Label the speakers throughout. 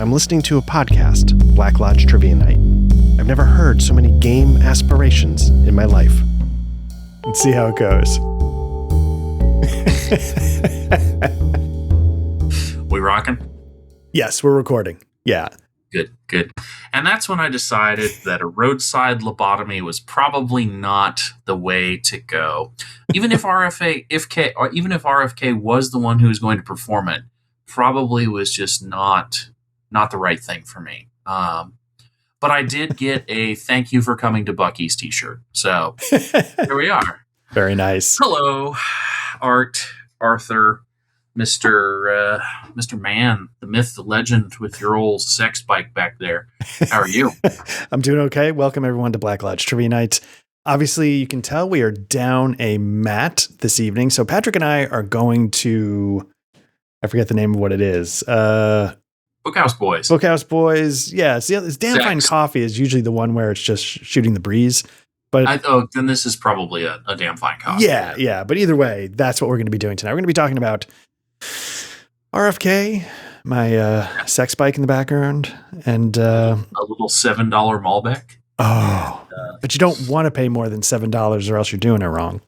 Speaker 1: I'm listening to a podcast, Black Lodge Trivia Night. I've never heard so many game aspirations in my life. Let's see how it goes.
Speaker 2: We rocking?
Speaker 1: Yes, we're recording. Yeah.
Speaker 2: Good. And that's when I decided that a roadside lobotomy was probably not the way to go. Even if RFK was the one who was going to perform it, probably was just not the right thing for me. But I did get a "Thank you for coming to Buc-ee's" t-shirt. So here we are.
Speaker 1: Very nice.
Speaker 2: Hello, Art, Arthur, Mr. Man, the myth, the legend with your old sex bike back there. How are you?
Speaker 1: I'm doing okay. Welcome everyone to Black Lodge Trivia Night. Obviously, you can tell we are down a Matt this evening. So Patrick and I are going to, I forget the name of what it is.
Speaker 2: Bookhouse Boys.
Speaker 1: Bookhouse Boys. Yeah, it's Damn Fine Coffee is usually the one where it's just shooting the breeze. But
Speaker 2: then this is probably a Damn Fine Coffee.
Speaker 1: Yeah. But either way, that's what we're going to be doing tonight. We're going to be talking about RFK, my sex bike in the background, and
Speaker 2: a little $7 Malbec.
Speaker 1: Oh, but you don't want to pay more than $7 or else you're doing it wrong.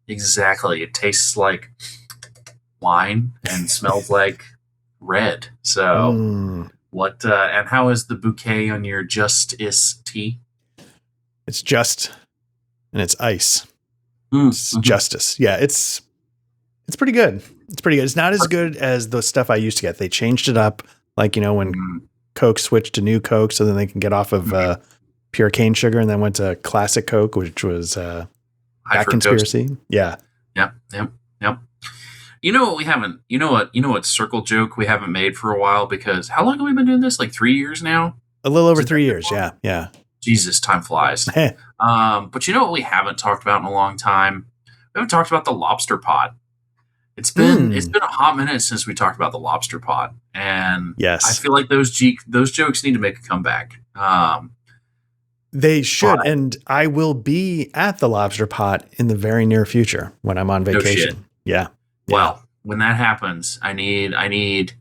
Speaker 2: Exactly. It tastes like wine and smells like red. So what, and how is the bouquet on your Justice tea?
Speaker 1: It's just, and it's ice. It's Justice. Yeah, it's pretty good. It's pretty good. It's not as good as the stuff I used to get. They changed it up, like, when Coke switched to new Coke so then they can get off of pure cane sugar and then went to classic Coke, which was that conspiracy. Yeah.
Speaker 2: Yep. You know what we haven't, you know what circle joke we haven't made for a while, because how long have we been doing this? Like 3 years now?
Speaker 1: A little over 3 years. Yeah.
Speaker 2: Jesus, time flies. But you know what we haven't talked about in a long time? We haven't talked about the lobster pot. It's been a hot minute since we talked about the lobster pot, and
Speaker 1: yes,
Speaker 2: I feel like those jokes need to make a comeback.
Speaker 1: They should, and I will be at the lobster pot in the very near future when I'm on vacation.
Speaker 2: No shit.
Speaker 1: Yeah.
Speaker 2: Well, when that happens, I need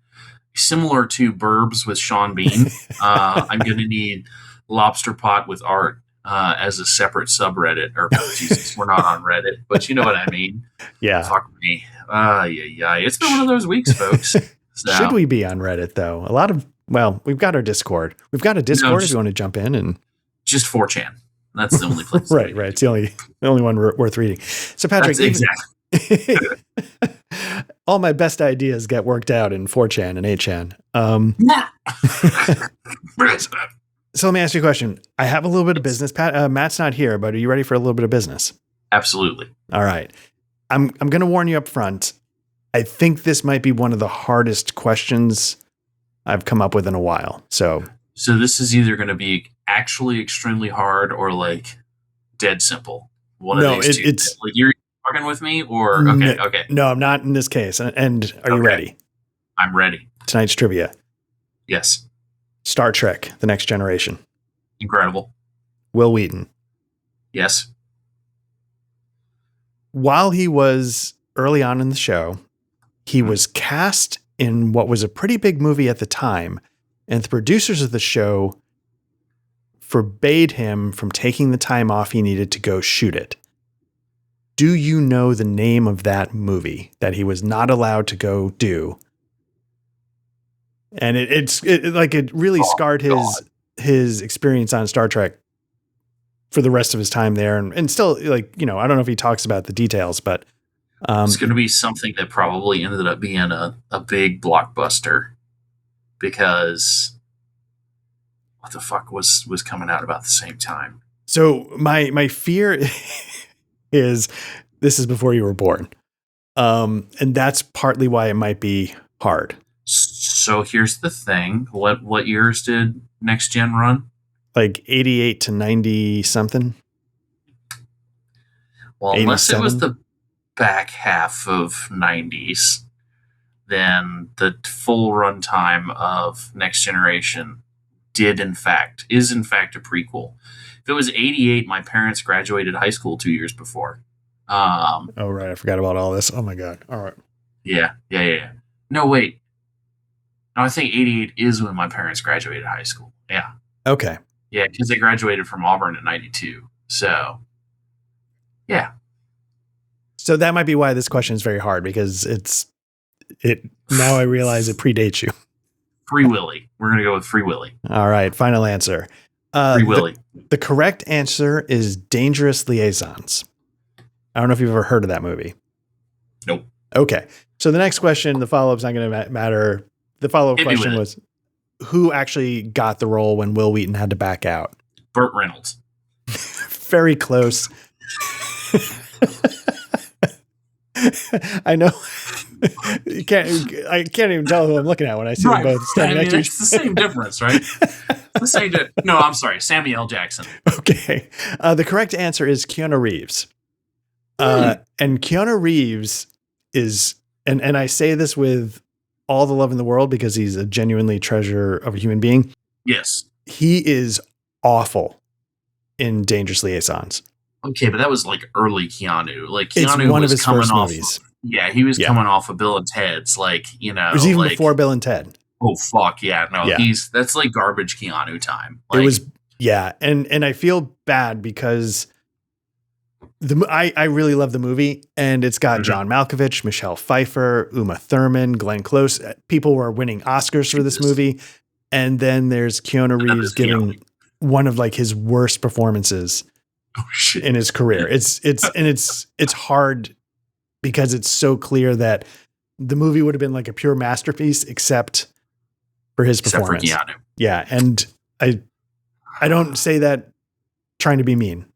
Speaker 2: similar to Burbs with Sean Bean. I'm going to need lobster pot with Art as a separate subreddit. Or Jesus, we're not on Reddit, but you know what I mean.
Speaker 1: Yeah.
Speaker 2: Fuck me. Yeah. It's been one of those weeks, folks. So.
Speaker 1: Should we be on Reddit though? We've got our Discord. We've got a Discord if you want to jump in and.
Speaker 2: Just 4chan. That's the only place.
Speaker 1: Right. It's the only one worth reading. So Patrick,
Speaker 2: exactly.
Speaker 1: All my best ideas get worked out in 4chan and 8chan. So let me ask you a question. I have a little bit of business. Matt's not here, but are you ready for a little bit of business?
Speaker 2: Absolutely.
Speaker 1: All right. I'm going to warn you up front. I think this might be one of the hardest questions I've come up with in a while. So
Speaker 2: this is either going to be actually extremely hard or like dead simple. One of these two. It's like you're talking with me, or okay.
Speaker 1: No, I'm not in this case. And are you ready?
Speaker 2: I'm ready.
Speaker 1: Tonight's trivia.
Speaker 2: Yes.
Speaker 1: Star Trek: The Next Generation.
Speaker 2: Incredible.
Speaker 1: Will Wheaton.
Speaker 2: Yes.
Speaker 1: While he was early on in the show, he was cast in what was a pretty big movie at the time, and the producers of the show forbade him from taking the time off he needed to go shoot it. Do you know the name of that movie that he was not allowed to go do? And it really scarred his experience on Star Trek for the rest of his time there. And still, I don't know if he talks about the details, but
Speaker 2: it's going to be something that probably ended up being a big blockbuster, because what the fuck was coming out about the same time?
Speaker 1: So my fear is this is before you were born. And that's partly why it might be hard.
Speaker 2: So here's the thing. What years did Next Gen run?
Speaker 1: Like 88 to 90 something.
Speaker 2: Well, 87? Unless it was the back half of 90s, then the full runtime of Next Generation is in fact a prequel. If it was 88, my parents graduated high school 2 years before.
Speaker 1: Oh, right. I forgot about all this. Oh my God. All right.
Speaker 2: Yeah. No, wait. No, I think 88 is when my parents graduated high school. Yeah.
Speaker 1: Okay.
Speaker 2: Yeah, because they graduated from Auburn in 92. So, yeah.
Speaker 1: So that might be why this question is very hard, because now I realize it predates you.
Speaker 2: Free Willy. We're going to go with Free Willy.
Speaker 1: All right. Final answer.
Speaker 2: Free Willy.
Speaker 1: The correct answer is Dangerous Liaisons. I don't know if you've ever heard of that movie.
Speaker 2: Nope.
Speaker 1: Okay. So the next question, the follow-up's not going to matter. The follow-up question was, who actually got the role when Will Wheaton had to back out?
Speaker 2: Burt Reynolds.
Speaker 1: Very close. I know. I can't even tell who I'm looking at when I see them both standing next to each other.
Speaker 2: It's the same difference, right? No, I'm sorry. Samuel L. Jackson.
Speaker 1: Okay. The correct answer is Keanu Reeves. And Keanu Reeves is, and I say this with all the love in the world because he's a genuinely treasure of a human being.
Speaker 2: Yes.
Speaker 1: He is awful in Dangerous Liaisons.
Speaker 2: Okay, but that was like early Keanu. Like Keanu
Speaker 1: it's one
Speaker 2: was
Speaker 1: of his
Speaker 2: coming
Speaker 1: first
Speaker 2: off.
Speaker 1: Movies.
Speaker 2: Yeah, he was coming off of Bill and Ted's. Like, you know,
Speaker 1: it was even before Bill and Ted.
Speaker 2: Oh fuck yeah! No, that's like garbage Keanu time. Like,
Speaker 1: it was and I feel bad because I really love the movie, and it's got John Malkovich, Michelle Pfeiffer, Uma Thurman, Glenn Close. People were winning Oscars for this movie, and then there's Keanu Reeves giving one of like his worst performances in his career. It's hard because it's so clear that the movie would have been like a pure masterpiece except for his performance.
Speaker 2: For Keanu.
Speaker 1: Yeah, and I don't say that trying to be mean.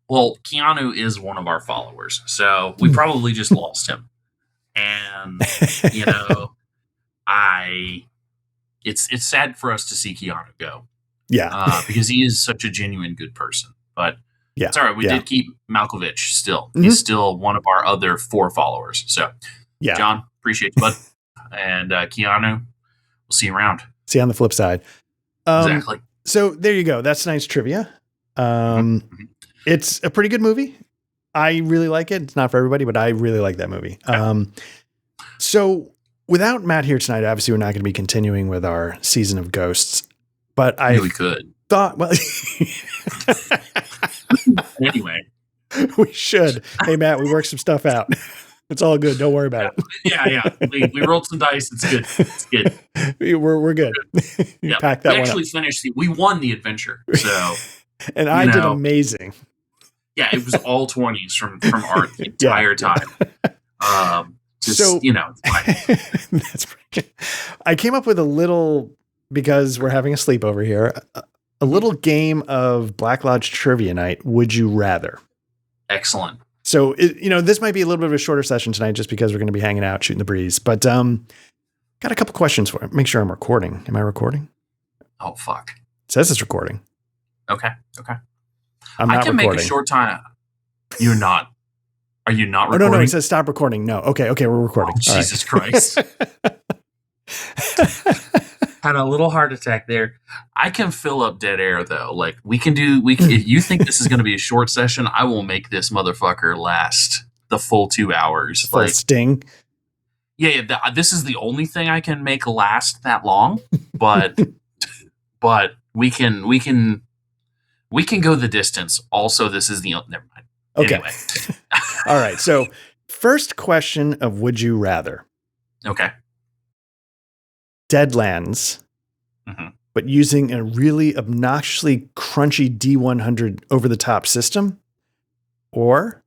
Speaker 2: Well, Keanu is one of our followers, so we probably just lost him. And you know, it's sad for us to see Keanu go.
Speaker 1: Yeah,
Speaker 2: because he is such a genuine good person. But
Speaker 1: yeah,
Speaker 2: it's all right. We did keep Malkovich still. He's still one of our other 4 followers. So,
Speaker 1: yeah,
Speaker 2: John, appreciate you, bud. And Keanu, we'll see you around.
Speaker 1: See you on the flip side.
Speaker 2: Exactly.
Speaker 1: So there you go. That's tonight's trivia. It's a pretty good movie. I really like it. It's not for everybody, but I really like that movie. So without Matt here tonight, obviously we're not going to be continuing with our season of Ghosts. But
Speaker 2: we could.
Speaker 1: Thought, well,
Speaker 2: anyway,
Speaker 1: we should. Hey, Matt, we worked some stuff out. It's all good. Don't worry about
Speaker 2: it. Yeah. We rolled some dice. It's good. It's good.
Speaker 1: We're good.
Speaker 2: Yeah. Pack that we actually finished. We won the adventure. So,
Speaker 1: and I did amazing.
Speaker 2: Yeah, it was all 20s from Art the entire time.
Speaker 1: That's pretty good. I came up with a little, because we're having a sleepover here, a little game of Black Lodge Trivia Night. Would you rather?
Speaker 2: Excellent.
Speaker 1: So, this might be a little bit of a shorter session tonight just because we're going to be hanging out, shooting the breeze. But got a couple questions for you. Make sure I'm recording. Am I recording?
Speaker 2: Oh, fuck.
Speaker 1: It says it's recording.
Speaker 2: Okay.
Speaker 1: I can
Speaker 2: make a short time. You're not. Are you not recording?
Speaker 1: Oh, no. It says stop recording. No. Okay, we're recording.
Speaker 2: Oh, Jesus Christ. Had a little heart attack there. I can fill up dead air though. Like we can. If you think this is going to be a short session, I will make this motherfucker last the full 2 hours.
Speaker 1: Full sting.
Speaker 2: Yeah. This is the only thing I can make last that long. But we can go the distance. Also, this is the never mind.
Speaker 1: Okay.
Speaker 2: Anyway.
Speaker 1: All right. So, first question of Would You Rather?
Speaker 2: Okay.
Speaker 1: Deadlands, but using a really obnoxiously crunchy D100 over-the-top system, or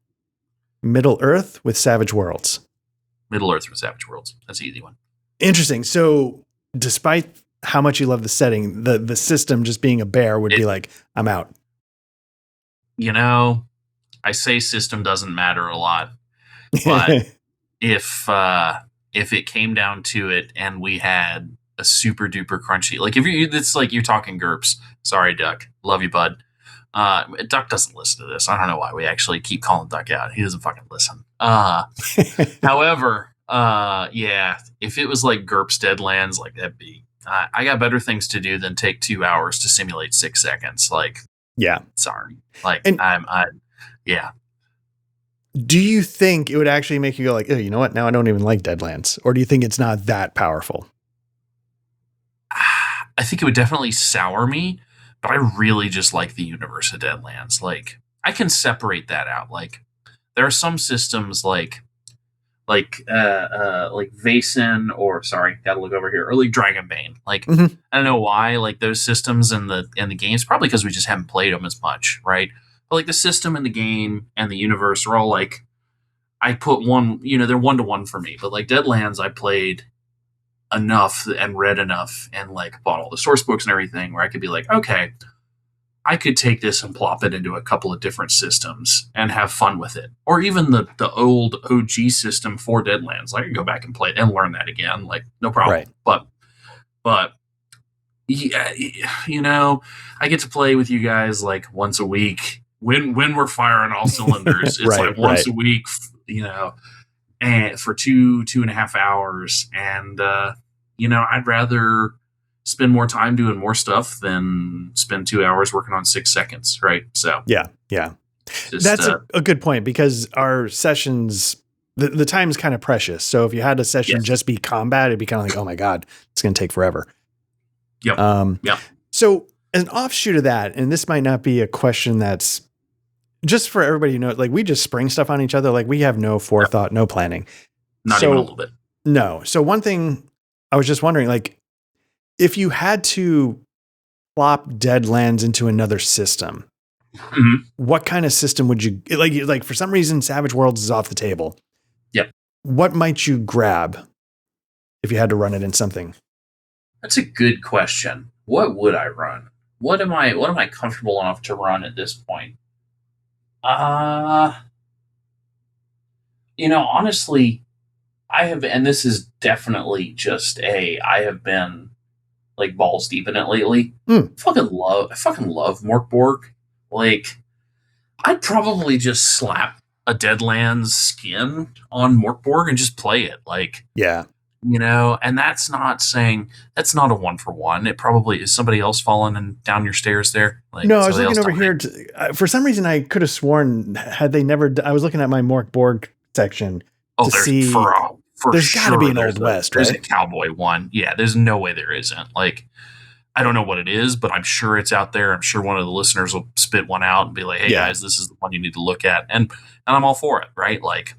Speaker 1: Middle Earth with Savage Worlds?
Speaker 2: Middle Earth with Savage Worlds. That's an easy one.
Speaker 1: Interesting. So, despite how much you love the setting, the system just being a bear would be like, I'm out.
Speaker 2: I say system doesn't matter a lot, but if it came down to it and we had a super duper crunchy, like it's like you're talking GURPS. Sorry, Duck. Love you, bud. Duck doesn't listen to this. I don't know why we actually keep calling Duck out. He doesn't fucking listen. However, if it was like GURPS Deadlands, like that'd be, I got better things to do than take 2 hours to simulate 6 seconds. Like,
Speaker 1: yeah,
Speaker 2: sorry. Like, yeah.
Speaker 1: Do you think it would actually make you go like, oh, you know what? Now I don't even like Deadlands. Or do you think it's not that powerful?
Speaker 2: I think it would definitely sour me, but I really just like the universe of Deadlands. Like, I can separate that out. Like, there are some systems like Vaesen, or sorry, gotta look over here, or like Dragonbane. Like,
Speaker 1: Mhm.
Speaker 2: I don't know why, like those systems in the games, probably because we just haven't played them as much, right? But like the system in the game and the universe are all like, I put one, they're 1-to-1 for me. But like Deadlands, I played enough and read enough and like bought all the source books and everything where I could be like, okay, I could take this and plop it into a couple of different systems and have fun with it. Or even the old OG system for Deadlands. I could go back and play it and learn that again, like no problem.
Speaker 1: Right.
Speaker 2: But yeah, I get to play with you guys like once a week when we're firing all cylinders. It's like once a week, and for 2.5 hours, and I'd rather spend more time doing more stuff than spend 2 hours working on 6 seconds, right? So
Speaker 1: yeah, that's a good point, because our sessions, the time is kind of precious. So if you had a session just be combat, it'd be kind of like, oh my god, it's going to take forever.
Speaker 2: Yep.
Speaker 1: So as an offshoot of that, and this might not be a question that's just for everybody to know, like we just spring stuff on each other. Like we have no forethought, no planning.
Speaker 2: Not even a little bit.
Speaker 1: No. So one thing I was just wondering, like, if you had to plop Deadlands into another system, what kind of system would you like? For some reason, Savage Worlds is off the table.
Speaker 2: Yep.
Speaker 1: What might you grab if you had to run it in something?
Speaker 2: That's a good question. What would I run? What am I comfortable enough to run at this point? Honestly, I have, and this is definitely just I have been like balls deep in it lately. I fucking love Morkborg. Like, I'd probably just slap a Deadlands skin on Morkborg and just play it. Like,
Speaker 1: yeah.
Speaker 2: And that's not saying that's not a 1-for-1. It probably is. Somebody else falling down your stairs there. Like,
Speaker 1: no, I was looking over here. For some reason, I could have sworn had they never. I was looking at my Morkborg section to see. There's got to be an Old West, right?
Speaker 2: There's a cowboy one. Yeah, there's no way there isn't. Like, I don't know what it is, but I'm sure it's out there. I'm sure one of the listeners will spit one out and be like, "Hey guys, this is the one you need to look at," and I'm all for it, right? Like,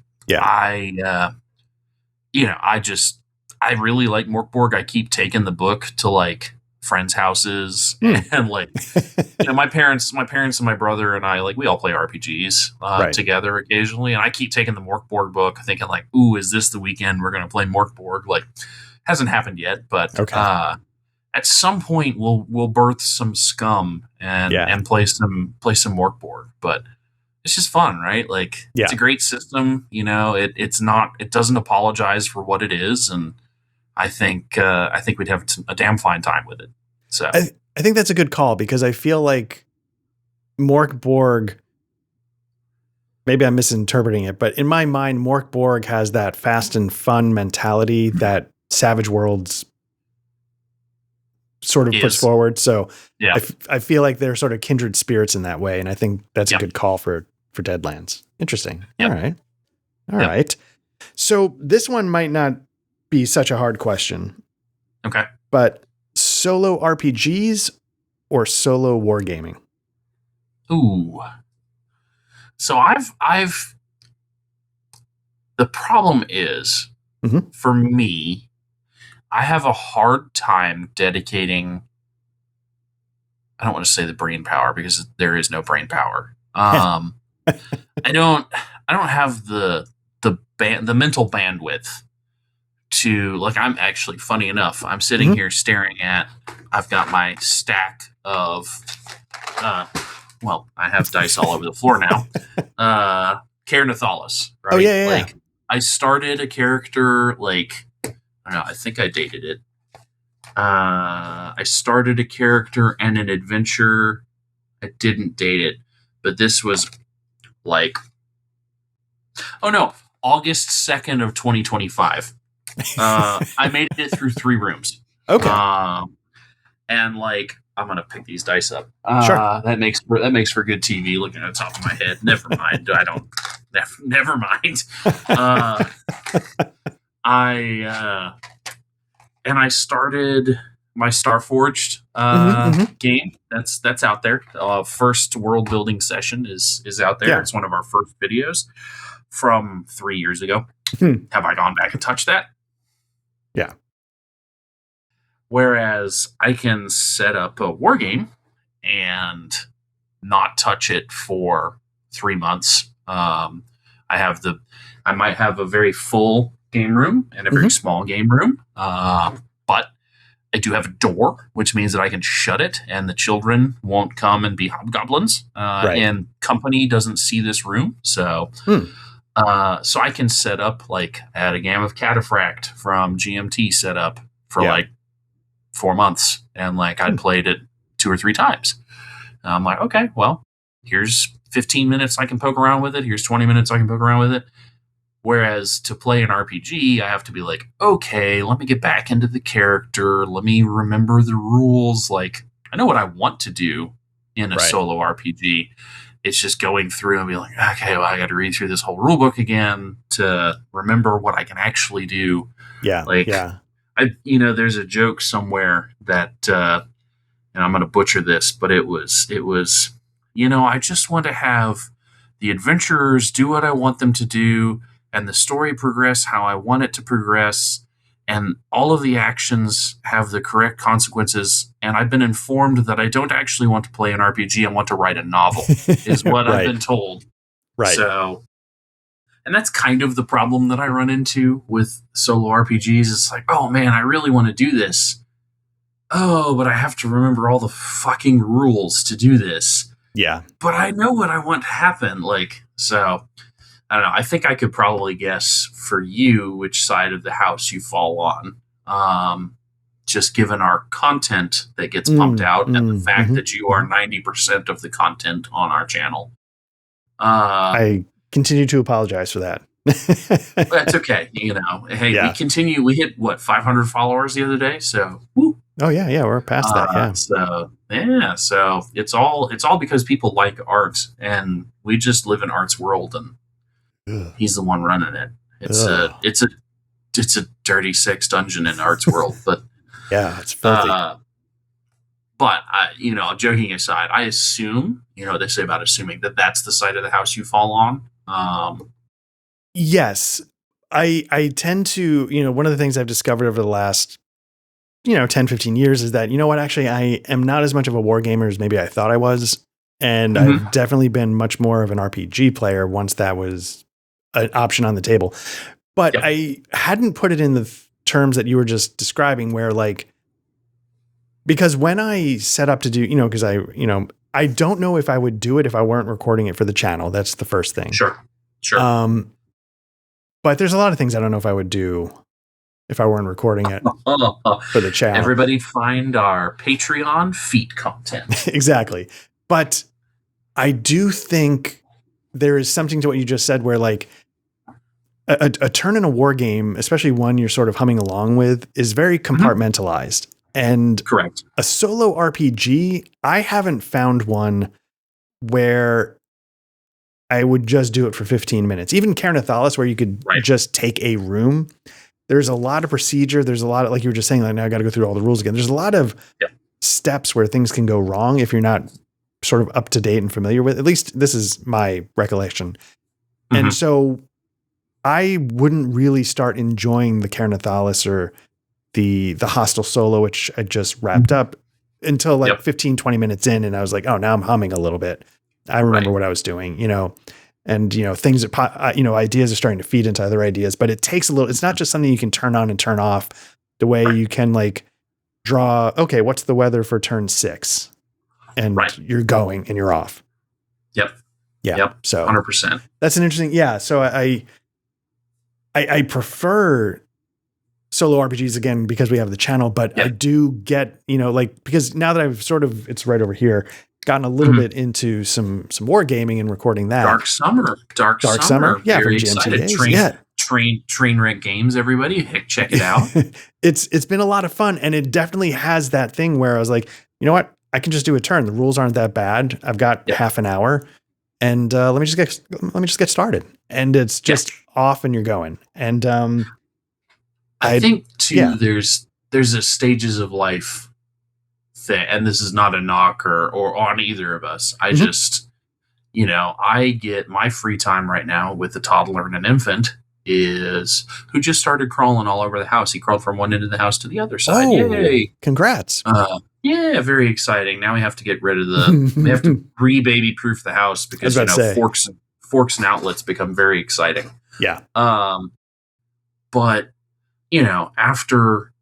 Speaker 2: I really like Morkborg. I keep taking the book to like friends' houses and like, my parents and my brother and I, like, we all play RPGs together occasionally. And I keep taking the Morkborg book thinking like, ooh, is this the weekend we're going to play Morkborg? Like, hasn't happened yet, but at some point we'll birth some scum and play some Morkborg, but it's just fun, right? Like, it's a great system. It doesn't apologize for what it is. And I think we'd have a damn fine time with it. So
Speaker 1: I think that's a good call, because I feel like Morkborg, maybe I'm misinterpreting it, but in my mind, Morkborg has that fast and fun mentality that Savage Worlds sort of puts forward. So I feel like they're sort of kindred spirits in that way. And I think that's a good call for Deadlands. Interesting. Yep. All right. So this one might not be such a hard question.
Speaker 2: Okay.
Speaker 1: But solo RPGs or solo wargaming?
Speaker 2: Ooh. So I've the problem is, for me, I have a hard time dedicating, I don't want to say the brain power, because there is no brain power. I don't have the mental bandwidth to, like, I'm actually, funny enough, I'm sitting here staring at, I've got my stack of I have dice all over the floor now. Caer Nathalis, right?
Speaker 1: Oh yeah.
Speaker 2: Like, I started a character, like, I don't know, I think I dated it. I started a character and an adventure. I didn't date it, but this was like, August 2nd of 2025. I made it through 3 rooms.
Speaker 1: Okay.
Speaker 2: And like, I'm gonna pick these dice up.
Speaker 1: Sure.
Speaker 2: That makes for good TV. Looking at the top of my head. Never mind. Never mind. I started my Starforged
Speaker 1: Mm-hmm.
Speaker 2: game. That's out there. First world building session is out there.
Speaker 1: Yeah.
Speaker 2: It's one of our first videos from 3 years ago.
Speaker 1: Hmm.
Speaker 2: Have I gone back and touched that?
Speaker 1: Yeah.
Speaker 2: Whereas I can set up a war game and not touch it for 3 months. I might have a very full game room and a very small game room, but I do have a door, which means that I can shut it and the children won't come and be hobgoblins.
Speaker 1: Right.
Speaker 2: And company doesn't see this room, so so I can set up, like, I had a game of Cataphract from GMT set up for like 4 months, and like I'd played it 2 or 3 times. And I'm like, okay, well, here's 15 minutes I can poke around with it. Here's 20 minutes I can poke around with it. Whereas to play an RPG, I have to be like, okay, let me get back into the character. Let me remember the rules. Like, I know what I want to do in a solo RPG. It's just going through and be like, okay, well, I got to read through this whole rule book again to remember what I can actually do.
Speaker 1: Yeah.
Speaker 2: Like, there's a joke somewhere that, and I'm going to butcher this, but it was, I just want to have the adventurers do what I want them to do, and the story progress how I want it to progress, and all of the actions have the correct consequences. And I've been informed that I don't actually want to play an RPG. I want to write a novel, is what I've been told.
Speaker 1: Right.
Speaker 2: So, and that's kind of the problem that I run into with solo RPGs. It's like, oh man, I really want to do this. Oh, but I have to remember all the fucking rules to do this.
Speaker 1: Yeah.
Speaker 2: But I know what I want to happen. Like, so I don't know. I think I could probably guess for you which side of the house you fall on. Just given our content that gets pumped out and the fact that you are 90% of the content on our channel.
Speaker 1: I continue to apologize for that.
Speaker 2: That's okay. Hey, we continue. We hit 500 followers the other day. So, woo.
Speaker 1: Oh yeah, we're past that. Yeah.
Speaker 2: So it's all because people like art, and we just live in art's world, and he's the one running it. It's a dirty sex dungeon in art's world, but
Speaker 1: yeah, it's filthy.
Speaker 2: But joking aside, I assume they say about assuming that that's the side of the house you fall on.
Speaker 1: Yes, I tend to, one of the things I've discovered over the last, 10, 15 years is that, actually I am not as much of a war gamer as maybe I thought I was. And I've definitely been much more of an RPG player once that was an option on the table. But I hadn't put it in the terms that you were just describing where because when I set up to do, because I don't know if I would do it if I weren't recording it for the channel. That's the first thing.
Speaker 2: Sure.
Speaker 1: But there's a lot of things I don't know if I would do if I weren't recording it for the channel.
Speaker 2: Everybody find our Patreon feat content.
Speaker 1: Exactly. But I do think there is something to what you just said where a turn in a war game, especially one you're sort of humming along with, is very compartmentalized. And
Speaker 2: correct.
Speaker 1: A solo RPG, I haven't found one where I would just do it for 15 minutes. Even Carnathalis, where you could just take a room. There's a lot of procedure. There's a lot of, like you were just saying, now I got to go through all the rules again. There's a lot of steps where things can go wrong if you're not sort of up to date and familiar with. At least this is my recollection. And so I wouldn't really start enjoying the Carnathalis or the Hostile Solo, which I just wrapped up, until 15, 20 minutes in. And I was like, oh, now I'm humming a little bit. I remember what I was doing, and, things that, ideas are starting to feed into other ideas, but it takes a little, it's not just something you can turn on and turn off the way you can draw, okay, what's the weather for turn 6? And you're going and you're off.
Speaker 2: Yep.
Speaker 1: Yeah.
Speaker 2: Yep.
Speaker 1: So
Speaker 2: 100%.
Speaker 1: That's an interesting, So I prefer solo RPGs again, because we have the channel, but I do get, because now that I've it's right over here, gotten a little bit into some wargaming and recording that.
Speaker 2: Dark Summer.
Speaker 1: Yeah.
Speaker 2: Very
Speaker 1: from
Speaker 2: excited. Trainwreck Games, everybody. Heck, check it out.
Speaker 1: It's been a lot of fun. And it definitely has that thing where I was like, you know what? I can just do a turn. The rules aren't that bad. I've got half an hour, and let me just get started. And it's just off and you're going. And,
Speaker 2: I think too, there's there's a stages of life thing, and this is not a knock or on either of us. I just, I get my free time right now with a toddler and an infant is who just started crawling all over the house. He crawled from one end of the house to the other side.
Speaker 1: Oh,
Speaker 2: yay!
Speaker 1: Congrats!
Speaker 2: Yeah, very exciting. Now we have to get rid of we have to re-baby proof the house because forks and outlets become very exciting.
Speaker 1: Yeah.
Speaker 2: But after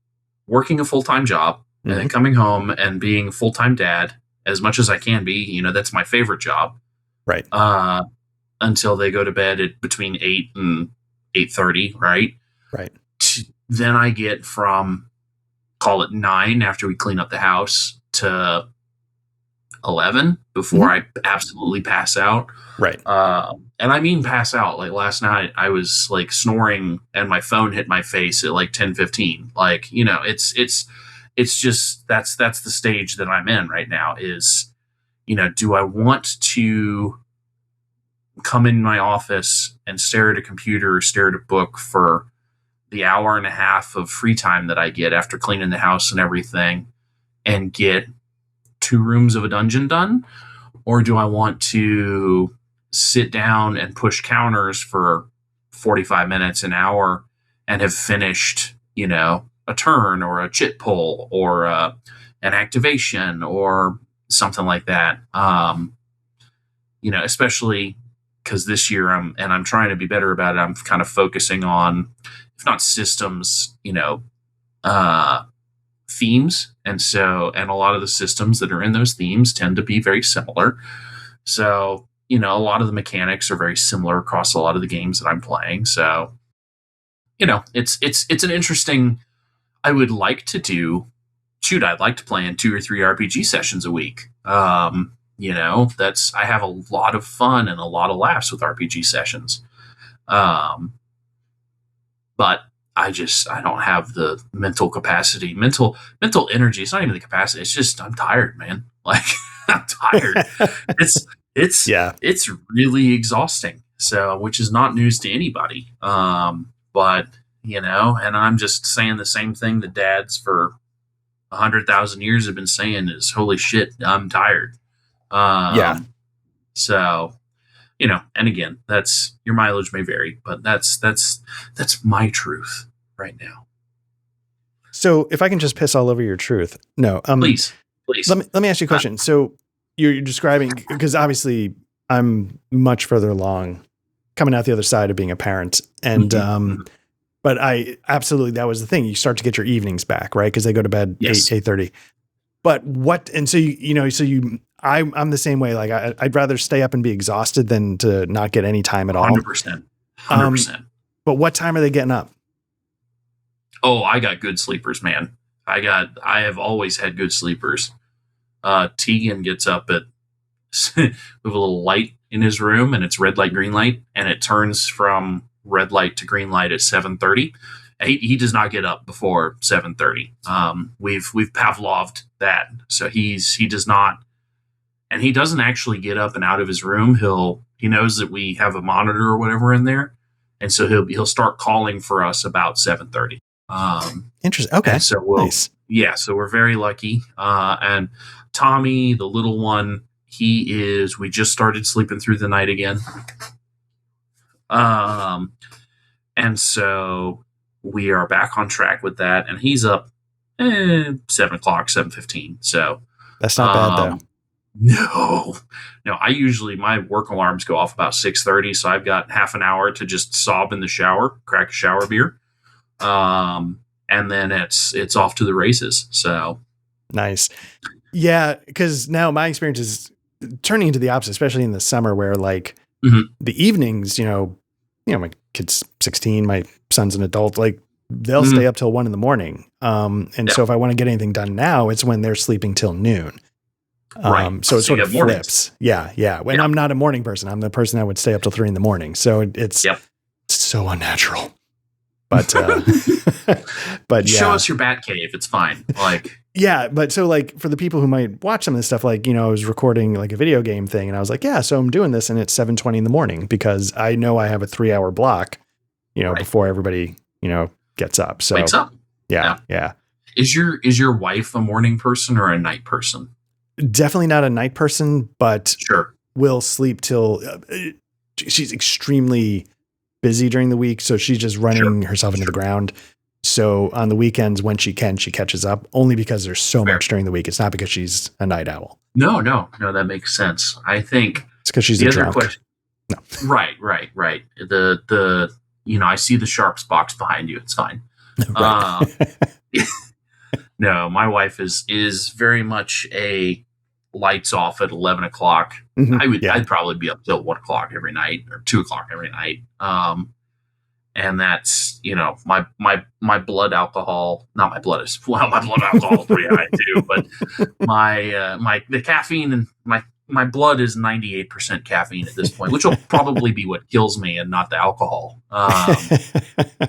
Speaker 2: working a full-time job and then coming home and being a full-time dad as much as I can be, that's my favorite job.
Speaker 1: Right.
Speaker 2: Until they go to bed at between 8 and 8:30, right?
Speaker 1: Right.
Speaker 2: Then I get from, call it 9 after we clean up the house to 11 before I absolutely pass out.
Speaker 1: Right.
Speaker 2: And I mean pass out. Like last night I was like snoring and my phone hit my face at like 10:15. Like, it's just that's the stage that I'm in right now is, do I want to come in my office and stare at a computer or stare at a book for the hour and a half of free time that I get after cleaning the house and everything and get 2 rooms of a dungeon done? Or do I want to sit down and push counters for 45 minutes, an hour, and have finished, a turn or a chit pull or an activation or something like that? Especially because this year I'm trying to be better about it. I'm kind of focusing on, if not systems, themes. And a lot of the systems that are in those themes tend to be very similar. So, a lot of the mechanics are very similar across a lot of the games that I'm playing. So, it's an interesting, I'd like to play in 2 or 3 RPG sessions a week. I have a lot of fun and a lot of laughs with RPG sessions. But I don't have the mental capacity, mental energy. It's not even the capacity. It's just, I'm tired, man. Like I'm tired. It's really exhausting. So, which is not news to anybody. But and I'm just saying the same thing that dads for 100,000 years have been saying is, holy shit, I'm tired. So, and again, that's, your mileage may vary, but that's my truth right now.
Speaker 1: So if I can just piss all over your truth. No,
Speaker 2: please.
Speaker 1: Let me ask you a question. So you're describing, because obviously I'm much further along coming out the other side of being a parent. And, but that was the thing. You start to get your evenings back, right? Cause they go to bed 8:30. But I'm the same way. Like I'd rather stay up and be exhausted than to not get any time at all.
Speaker 2: 100%.
Speaker 1: But what time are they getting up?
Speaker 2: Oh, I got good sleepers, man. I have always had good sleepers. Tegan gets up at, we have a little light in his room and it's red light, green light, and it turns from red light to green light at 7:30. He does not get up before 7:30. We've Pavloved that. So he does not, and he doesn't actually get up and out of his room. He knows that we have a monitor or whatever in there. And so he'll start calling for us about 7:30.
Speaker 1: Interesting. Okay.
Speaker 2: So
Speaker 1: nice.
Speaker 2: So we're very lucky. And Tommy, the little one, we just started sleeping through the night again. And so we are back on track with that. And he's up 7 o'clock, 7:15. So
Speaker 1: that's not bad though.
Speaker 2: No, my work alarms go off about 6:30. So I've got half an hour to just sob in the shower, crack a shower beer. And then it's off to the races. So
Speaker 1: nice. Yeah. Cause now my experience is turning into the opposite, especially in the summer where like the evenings, my kid's 16, my son's an adult, like they'll stay up till 1 a.m. So if I want to get anything done now, it's when they're sleeping till noon. So it sort of flips. Yeah. When I'm not a morning person, I'm the person that would stay up till 3 a.m. So it's so unnatural. But but
Speaker 2: show us your bat cave. It's fine. Like
Speaker 1: but so like for the people who might watch some of this stuff, like I was recording like a video game thing, and I was like, so I'm doing this, and it's 7:20 in the morning because I know I have a 3-hour block, before everybody gets up. So
Speaker 2: wakes up.
Speaker 1: Yeah.
Speaker 2: Is your wife a morning person or a night person?
Speaker 1: Definitely not a night person, but
Speaker 2: Sure.
Speaker 1: will sleep till she's extremely busy during the week. So she's just running herself into the ground. So on the weekends, when she can, she catches up only because there's so
Speaker 2: Fair.
Speaker 1: much during the week. It's not because she's a night owl.
Speaker 2: No, that makes sense. I think
Speaker 1: It's because she's
Speaker 2: the
Speaker 1: a
Speaker 2: other
Speaker 1: drunk.
Speaker 2: question.
Speaker 1: No.
Speaker 2: Right. The I see the sharps box behind you. It's fine.
Speaker 1: Right.
Speaker 2: No, my wife is very much a lights off at 11 o'clock.
Speaker 1: Mm-hmm.
Speaker 2: I'd probably be up till 1 o'clock every night or 2 o'clock every night. And that's, my blood alcohol, not my blood is, well, my blood alcohol is pretty high too, but the caffeine and my blood is 98% caffeine at this point, which will probably be what kills me and not the alcohol. But,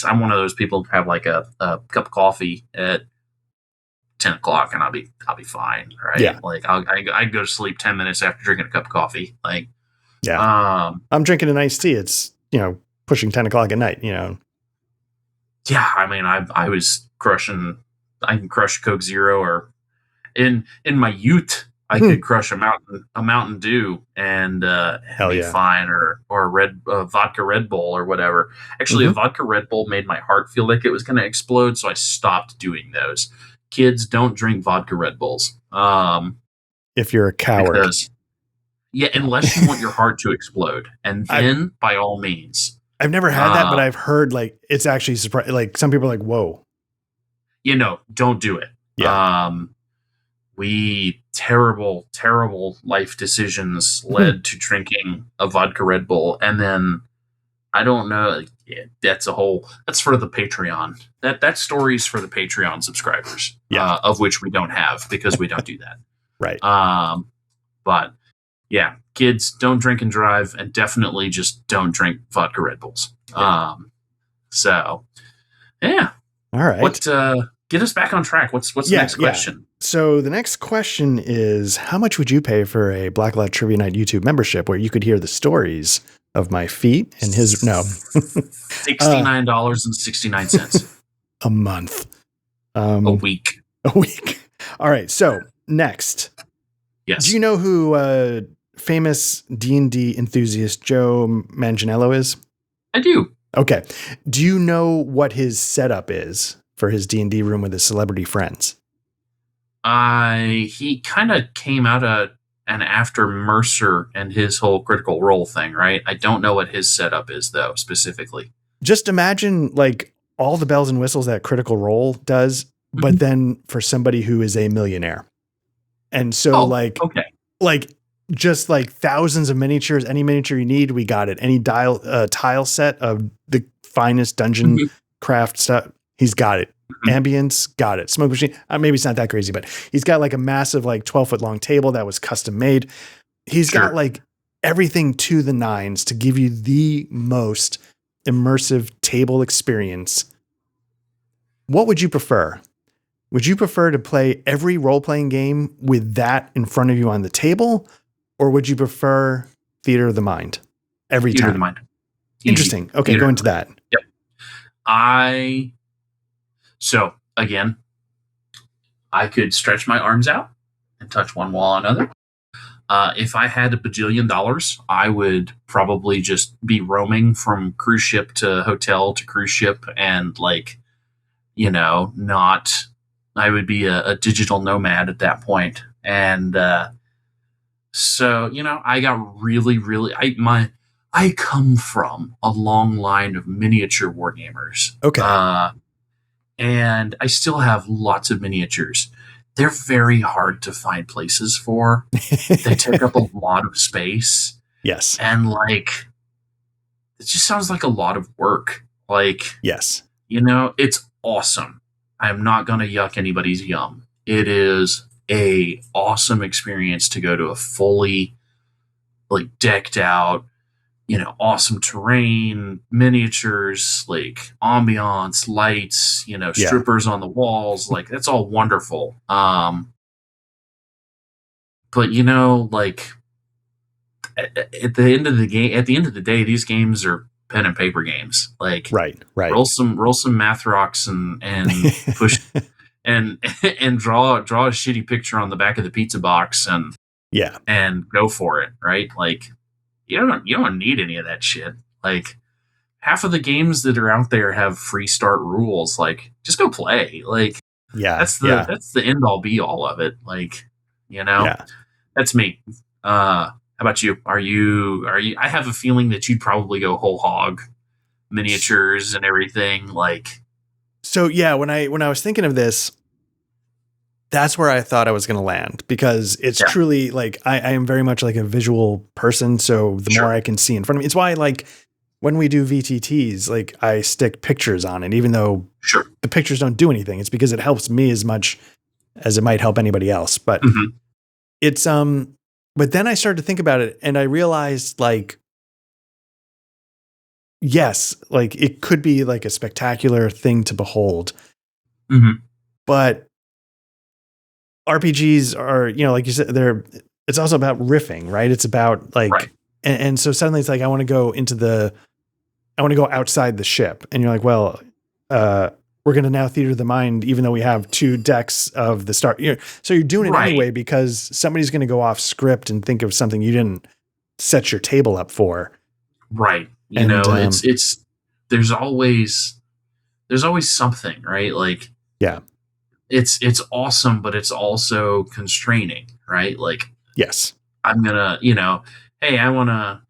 Speaker 2: I'm one of those people who have like a cup of coffee at 10 o'clock and I'll be fine. Right.
Speaker 1: Yeah.
Speaker 2: Like I go to sleep 10 minutes after drinking a cup of coffee. Like,
Speaker 1: yeah. I'm drinking an iced tea. It's, pushing 10 o'clock at night, Yeah.
Speaker 2: I mean, I was I can crush Coke Zero, or in my youth, I could crush a Mountain Dew and be fine, or a vodka Red Bull or whatever. Actually, a vodka Red Bull made my heart feel like it was going to explode, so I stopped doing those. Kids, don't drink vodka Red Bulls.
Speaker 1: If you're a coward.
Speaker 2: Unless you want your heart to explode, and then by all means.
Speaker 1: I've never had that, but I've heard like it's actually surprising. Like some people are like, "Whoa."
Speaker 2: Don't do it.
Speaker 1: Yeah.
Speaker 2: Terrible life decisions led to drinking a vodka Red Bull. And then I don't know. That's for the Patreon. That story's for the Patreon subscribers, of which we don't have because we don't do that.
Speaker 1: Right.
Speaker 2: But yeah, kids, don't drink and drive, and definitely just don't drink vodka Red Bulls.
Speaker 1: Yeah.
Speaker 2: So yeah.
Speaker 1: All right.
Speaker 2: Get us back on track. What's the next question?
Speaker 1: So the next question is, how much would you pay for a MacLeod Trivia Night YouTube membership where you could hear the stories of my feet and his? No,
Speaker 2: $69.69
Speaker 1: a month,
Speaker 2: a week.
Speaker 1: A week. All right. So next,
Speaker 2: yes.
Speaker 1: Do you know who famous D&D enthusiast Joe Manganiello is?
Speaker 2: I do.
Speaker 1: Okay. Do you know what his setup is for his D&D room with his celebrity friends?
Speaker 2: He kind of came out and after Mercer and his whole Critical Role thing, right? I don't know what his setup is though, specifically.
Speaker 1: Just imagine like all the bells and whistles that Critical Role does, but then for somebody who is a millionaire. And so just like thousands of miniatures, any miniature you need, we got it. Any tile set of the finest dungeon craft stuff, he's got it. Ambience, got it. Smoke machine, maybe it's not that crazy, but he's got like a massive, like 12-foot long table that was custom made. He's got like everything to the nines to give you the most immersive table experience. What would you prefer? Would you prefer to play every role-playing game with that in front of you on the table? Or would you prefer Theater of the Mind every
Speaker 2: Theater
Speaker 1: time?
Speaker 2: Of the Mind.
Speaker 1: Interesting. Okay, go into that.
Speaker 2: Yep. So again, I could stretch my arms out and touch one wall on another. If I had $1 bajillion, I would probably just be roaming from cruise ship to hotel to cruise ship and I would be a digital nomad at that point. And, so, I got really, I come from a long line of miniature wargamers.
Speaker 1: Okay.
Speaker 2: And I still have lots of miniatures. They're very hard to find places for. They take up a lot of space.
Speaker 1: Yes.
Speaker 2: And it just sounds like a lot of work.
Speaker 1: Yes.
Speaker 2: It's awesome. I'm not going to yuck anybody's yum. It is a awesome experience to go to a fully decked out, awesome terrain, miniatures, ambiance, lights, strippers on the walls. That's all wonderful. But at the end of the day, these games are pen and paper games. Like
Speaker 1: Right.
Speaker 2: roll some math rocks and push and and draw a shitty picture on the back of the pizza box and go for it, right? Like you don't need any of that shit. Like half of the games that are out there have free start rules. Like just go play. Like that's the end all be all of it. Like, that's me. How about you? Are you I have a feeling that you'd probably go whole hog, miniatures and everything. Like,
Speaker 1: so yeah, when I was thinking of this, that's where I thought I was going to land, because it's truly like, I am very much like a visual person. So the more I can see in front of me, it's why, like, when we do VTTs, like I stick pictures on it, even though the pictures don't do anything. It's because it helps me as much as it might help anybody else. But it's, but then I started to think about it and I realized, like, yes, like it could be like a spectacular thing to behold, but RPGs are, like you said, it's also about riffing, right? It's about like, and so suddenly it's like, I want to go outside the ship. And you're like, well, we're going to now theater the mind, even though we have 2 decks of the start. So you're doing it anyway, because somebody's going to go off script and think of something you didn't set your table up for.
Speaker 2: Right. It's there's always something, right? Like, it's awesome, but it's also constraining, right? Like,
Speaker 1: yes,
Speaker 2: I'm gonna, hey, I want to,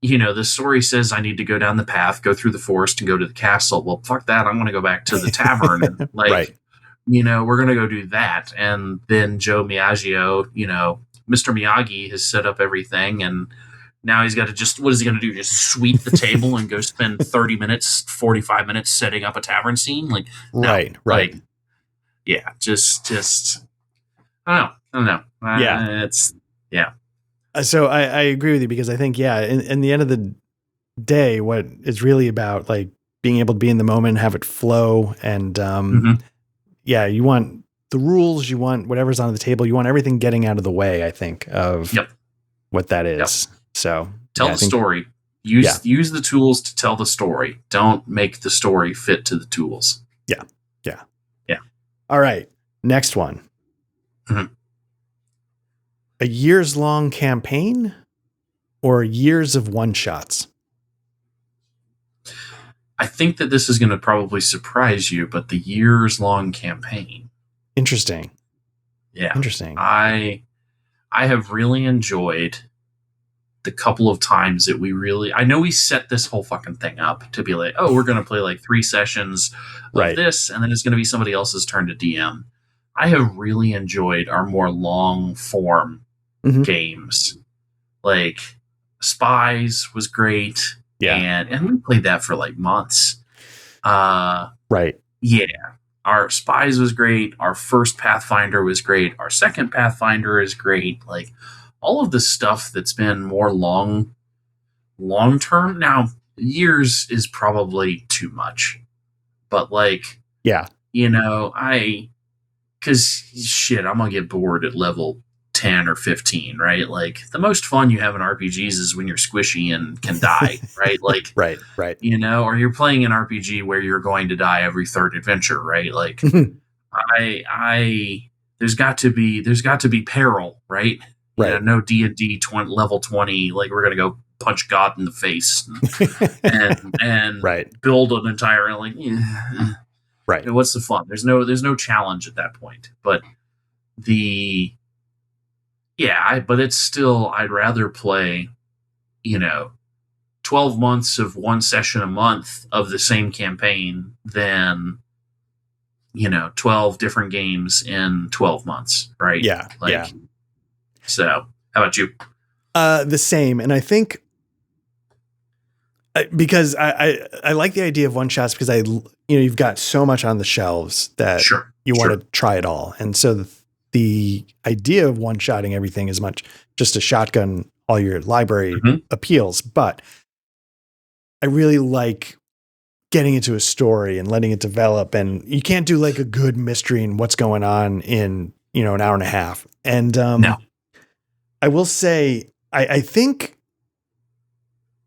Speaker 2: the story says I need to go down the path, go through the forest, and go to the castle. Well, fuck that. I'm going to go back to the tavern. And, like, we're going to go do that. And then Joe Miyagi, Mr. Miyagi has set up everything. And now he's got to what is he going to do? Just sweep the table and go spend 30 minutes, 45 minutes setting up a tavern scene? Like, no, like, yeah, just, I don't know.
Speaker 1: So I agree with you, because I think, in the end of the day, what it's really about, like, being able to be in the moment, have it flow. And, you want the rules, you want whatever's on the table, you want everything getting out of the way, I think, of what that is. So
Speaker 2: tell the story, use the tools to tell the story. Don't make the story fit to the tools.
Speaker 1: Yeah. All right. Next one. A years-long campaign or years of one-shots?
Speaker 2: I think that this is going to probably surprise you, but the years-long campaign.
Speaker 1: Interesting.
Speaker 2: Yeah.
Speaker 1: Interesting.
Speaker 2: I have really enjoyed the couple of times that I know we set this whole fucking thing up to be like, oh, we're going to play like 3 sessions of this, and then it's going to be somebody else's turn to DM. I have really enjoyed our more long form games. Like Spies was great. And we played that for like months. Yeah. Our Spies was great. Our first Pathfinder was great. Our second Pathfinder is great. Like all of the stuff that's been more long term. Now, years is probably too much. But like, because shit, I'm going to get bored at level 10 or 15, right? Like the most fun you have in RPGs is when you're squishy and can die, right? Like,
Speaker 1: right.
Speaker 2: Or you're playing an RPG where you're going to die every third adventure, right? Like, there's got to be peril, right?
Speaker 1: Right.
Speaker 2: No D&D level 20, like we're gonna go punch God in the face and build an entire
Speaker 1: right.
Speaker 2: What's the fun? There's no challenge at that point, but but it's still, I'd rather play, 12 months of 1 session a month of the same campaign than, 12 different games in 12 months, right? So how about you?
Speaker 1: The same. And I think because I like the idea of one shots, because you've got so much on the shelves that you want to try it all. And so the idea of one-shotting everything is much just a shotgun all your library appeals, but I really like getting into a story and letting it develop. And you can't do like a good mystery and what's going on in, an hour and a half. And I will say, I think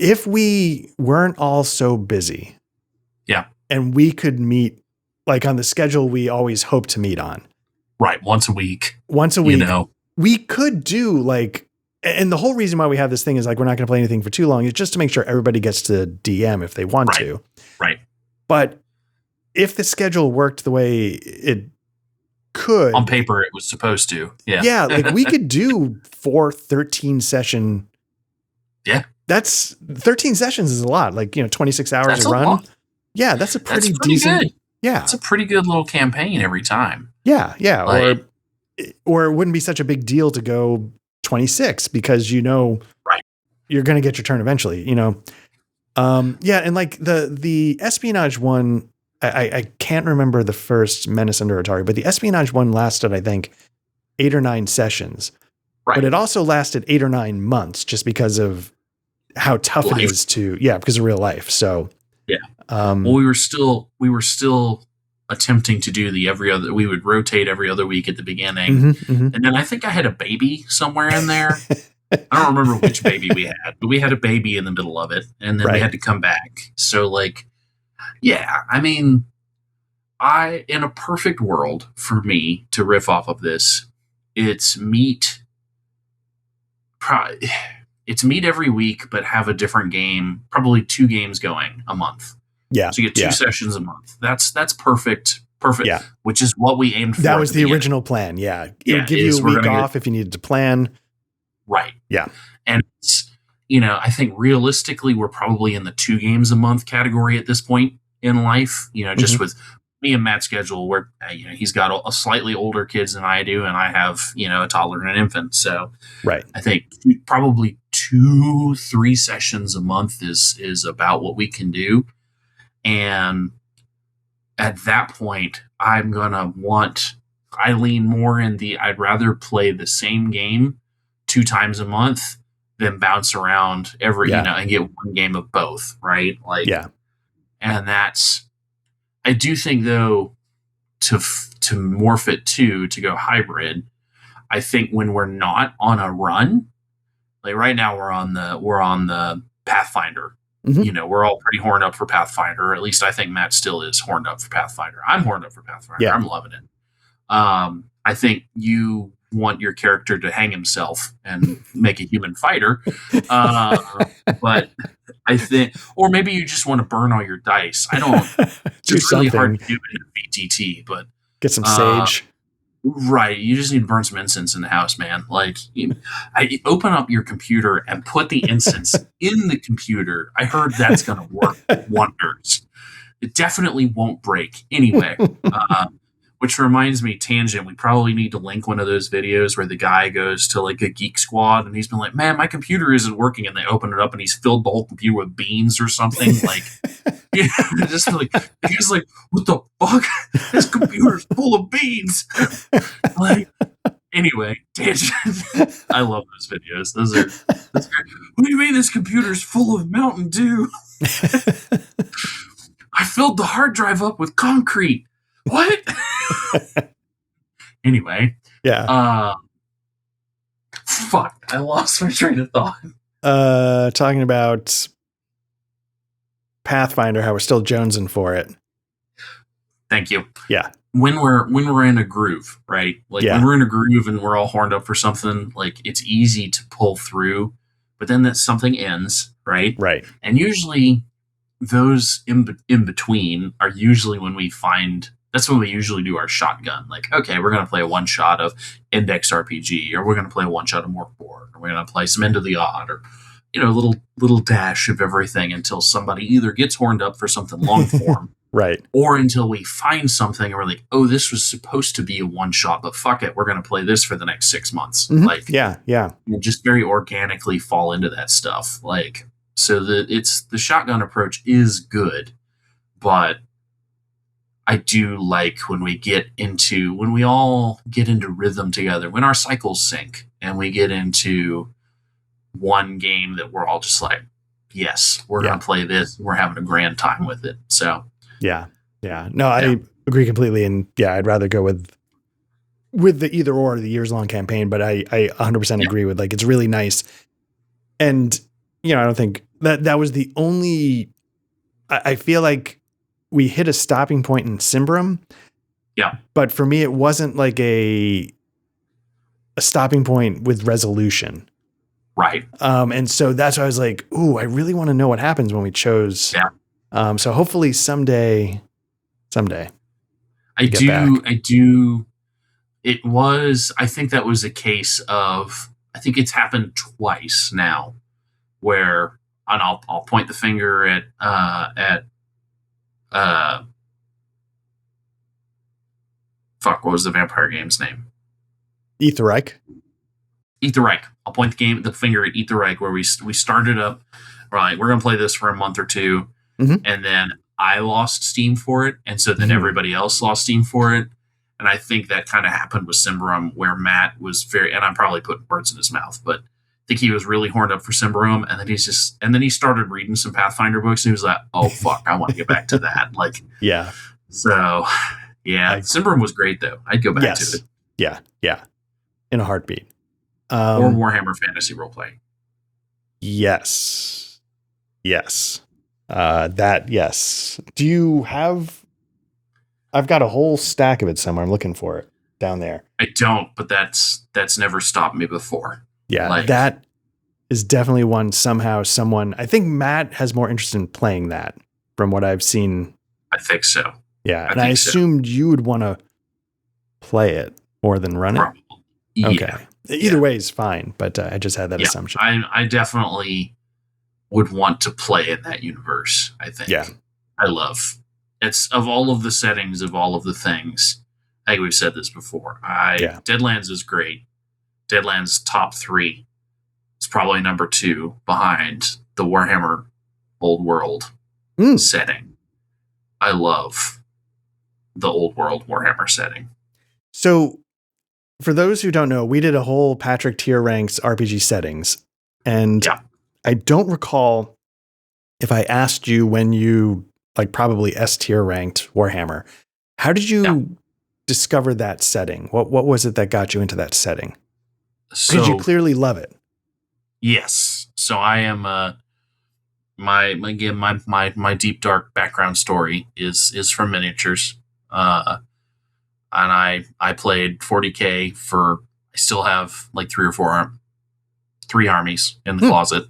Speaker 1: if we weren't all so busy,
Speaker 2: Yeah.
Speaker 1: and we could meet like on the schedule we always hope to meet on,
Speaker 2: right, once a week,
Speaker 1: we could do like, and the whole reason why we have this thing is like we're not going to play anything for too long. It's just to make sure everybody gets to DM if they want to.
Speaker 2: Right.
Speaker 1: But if the schedule worked the way it could,
Speaker 2: on paper, it was supposed to. Yeah.
Speaker 1: Yeah. Like we could do 4 13 session.
Speaker 2: Yeah.
Speaker 1: That's 13 sessions is a lot. Like, 26 hours
Speaker 2: that's
Speaker 1: a run.
Speaker 2: Lot.
Speaker 1: Yeah. That's pretty decent.
Speaker 2: Good.
Speaker 1: Yeah.
Speaker 2: It's a pretty good little campaign every time.
Speaker 1: Yeah. Yeah.
Speaker 2: Like,
Speaker 1: or it wouldn't be such a big deal to go 26 because,
Speaker 2: right.
Speaker 1: You're going to get your turn eventually, Yeah. And like the espionage one, I can't remember the first Menace under Atari, but the espionage one lasted, I think, 8 or 9 sessions.
Speaker 2: Right.
Speaker 1: But it also lasted 8 or 9 months just because of how tough it is because of real life. So
Speaker 2: yeah. Well, we were still attempting to do we would rotate every other week at the beginning. And then I think I had a baby somewhere in there. I don't remember which baby we had, but we had a baby in the middle of it, and then we had to come back. So like, yeah, I mean, in a perfect world for me to riff off of this, it's meet every week, but have a different game, probably 2 games going a month.
Speaker 1: Yeah.
Speaker 2: So you get 2 sessions a month. That's perfect. Yeah. Which is what we aimed for.
Speaker 1: That was the original plan. Yeah. It would give you a week off if you needed to plan.
Speaker 2: Right.
Speaker 1: Yeah.
Speaker 2: And it's, I think realistically, we're probably in the 2 games a month category at this point in life, just with me and Matt's schedule where, he's got a slightly older kids than I do. And I have, a toddler and an infant. So
Speaker 1: right.
Speaker 2: I think probably 2-3 sessions a month is about what we can do. And at that point, I lean more in I'd rather play the same game 2 times a month than bounce around and get 1 game of both. Right. Like, and I do think though, to morph it to go hybrid, I think when we're not on a run, like right now we're on the Pathfinder. We're all pretty horned up for Pathfinder. At least I think Matt still is horned up for Pathfinder. I'm horned up for Pathfinder. Yeah. I'm loving it. I think you want your character to hang himself and make a human fighter. But I think, or maybe you just want to burn all your dice. I don't, it's really hard to do in a VTT, but
Speaker 1: get some sage.
Speaker 2: Right. You just need to burn some incense in the house, man. Like, I open up your computer and put the incense in the computer. I heard that's going to work wonders. It definitely won't break anyway. Which reminds me, tangent, we probably need to link one of those videos where the guy goes to like a Geek Squad and he's been like, man, my computer isn't working. And they open it up and he's filled the whole computer with beans or something. Like, yeah, just like, he's like, what the fuck? This computer's full of beans. Like, anyway, tangent. I love those videos. Those are great. What do you mean this computer's full of Mountain Dew? I filled the hard drive up with concrete. What? Anyway.
Speaker 1: Yeah.
Speaker 2: Fuck. I lost my train of thought.
Speaker 1: Talking about Pathfinder, how we're still jonesing for it.
Speaker 2: Thank you.
Speaker 1: Yeah.
Speaker 2: When we're in a groove, right? Like when we're in a groove and we're all horned up for something, like it's easy to pull through, but then that something ends, right?
Speaker 1: Right.
Speaker 2: And usually those in between are usually when we find. That's when we usually do our shotgun. Like, okay, we're going to play a 1-shot of Index RPG, or we're going to play a 1-shot of Morkborg, or we're going to play some End of the Odd, or, a little dash of everything until somebody either gets horned up for something long form,
Speaker 1: right,
Speaker 2: or until we find something and we're like, oh, this was supposed to be a 1-shot, but fuck it, we're going to play this for the next 6 months.
Speaker 1: Mm-hmm.
Speaker 2: Like,
Speaker 1: yeah,
Speaker 2: we'll just very organically fall into that stuff. Like, so the shotgun approach is good, but I do like when we all get into rhythm together, when our cycles sync and we get into one game that we're all just like, yes, we're going to play this. We're having a grand time with it. So,
Speaker 1: yeah. No, I agree completely. And I'd rather go with the either or the years-long campaign, but I 100% agree with, like, it's really nice. And, I don't think that was the only. I feel like we hit a stopping point in Simbrum.
Speaker 2: Yeah.
Speaker 1: But for me, it wasn't like a stopping point with resolution.
Speaker 2: Right.
Speaker 1: And so that's why I was like, ooh, I really want to know what happens when we chose.
Speaker 2: Yeah.
Speaker 1: So hopefully someday.
Speaker 2: I do. It was, I think that was a case of, I think it's happened twice now where, and I'll point the finger at fuck, what was the vampire game's name?
Speaker 1: Aetherreich.
Speaker 2: I'll point the finger at Aetherreich where we started up. We're like, we're gonna play this for a month or two, and then I lost steam for it, and so then everybody else lost steam for it. And I think that kind of happened with Symbaroum, where Matt was very, and I'm probably putting words in his mouth, but I think he was really horned up for Symbaroum, and then he started reading some Pathfinder books, and he was like, oh fuck, I want to get back to that. Like,
Speaker 1: yeah.
Speaker 2: So, yeah, Symbaroum was great though. I'd go back to it.
Speaker 1: Yeah, in a heartbeat.
Speaker 2: Or Warhammer Fantasy Roleplay.
Speaker 1: Yes. That, yes. Do you have... I've got a whole stack of it somewhere. I'm looking for it down there.
Speaker 2: I don't, but that's never stopped me before.
Speaker 1: Yeah, that is definitely one someone... I think Matt has more interest in playing that from what I've seen.
Speaker 2: I think so.
Speaker 1: Yeah, I assumed you would want to play it more than run it.
Speaker 2: Probably.
Speaker 1: Okay.
Speaker 2: Yeah.
Speaker 1: Either way is fine, but I just had that assumption.
Speaker 2: I definitely would want to play in that universe, I think.
Speaker 1: Yeah.
Speaker 2: I love it's of all of the settings, of all of the things. I think we've said this before. Deadlands is great. Deadlands top 3. It's probably number 2 behind the Warhammer Old World setting. I love the Old World Warhammer setting.
Speaker 1: So for those who don't know, we did a whole Patrick Tier Ranks RPG settings. And I don't recall if I asked you when you probably S tier ranked Warhammer. How did you discover that setting? What was it that got you into that setting? Because you clearly love it.
Speaker 2: Yes. So I am my deep dark background story is from miniatures. And I played 40K I still have 3 or 4 3 armies in the closet,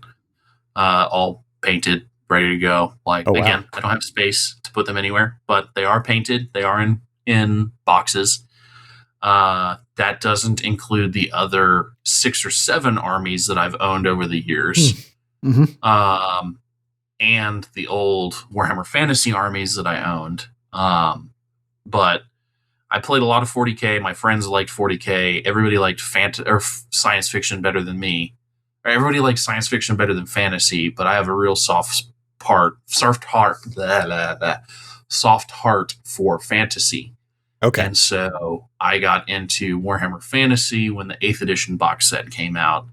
Speaker 2: all painted, ready to go. Again, I don't have space to put them anywhere, but they are painted. They are in boxes. That doesn't include the other 6 or 7 armies that I've owned over the years. And the old Warhammer Fantasy armies that I owned. But I played a lot of 40K. My friends liked 40K. Everybody liked science fiction better than me. Everybody likes science fiction better than fantasy, but I have a real soft heart for fantasy.
Speaker 1: Okay.
Speaker 2: And so I got into Warhammer Fantasy when the 8th edition box set came out,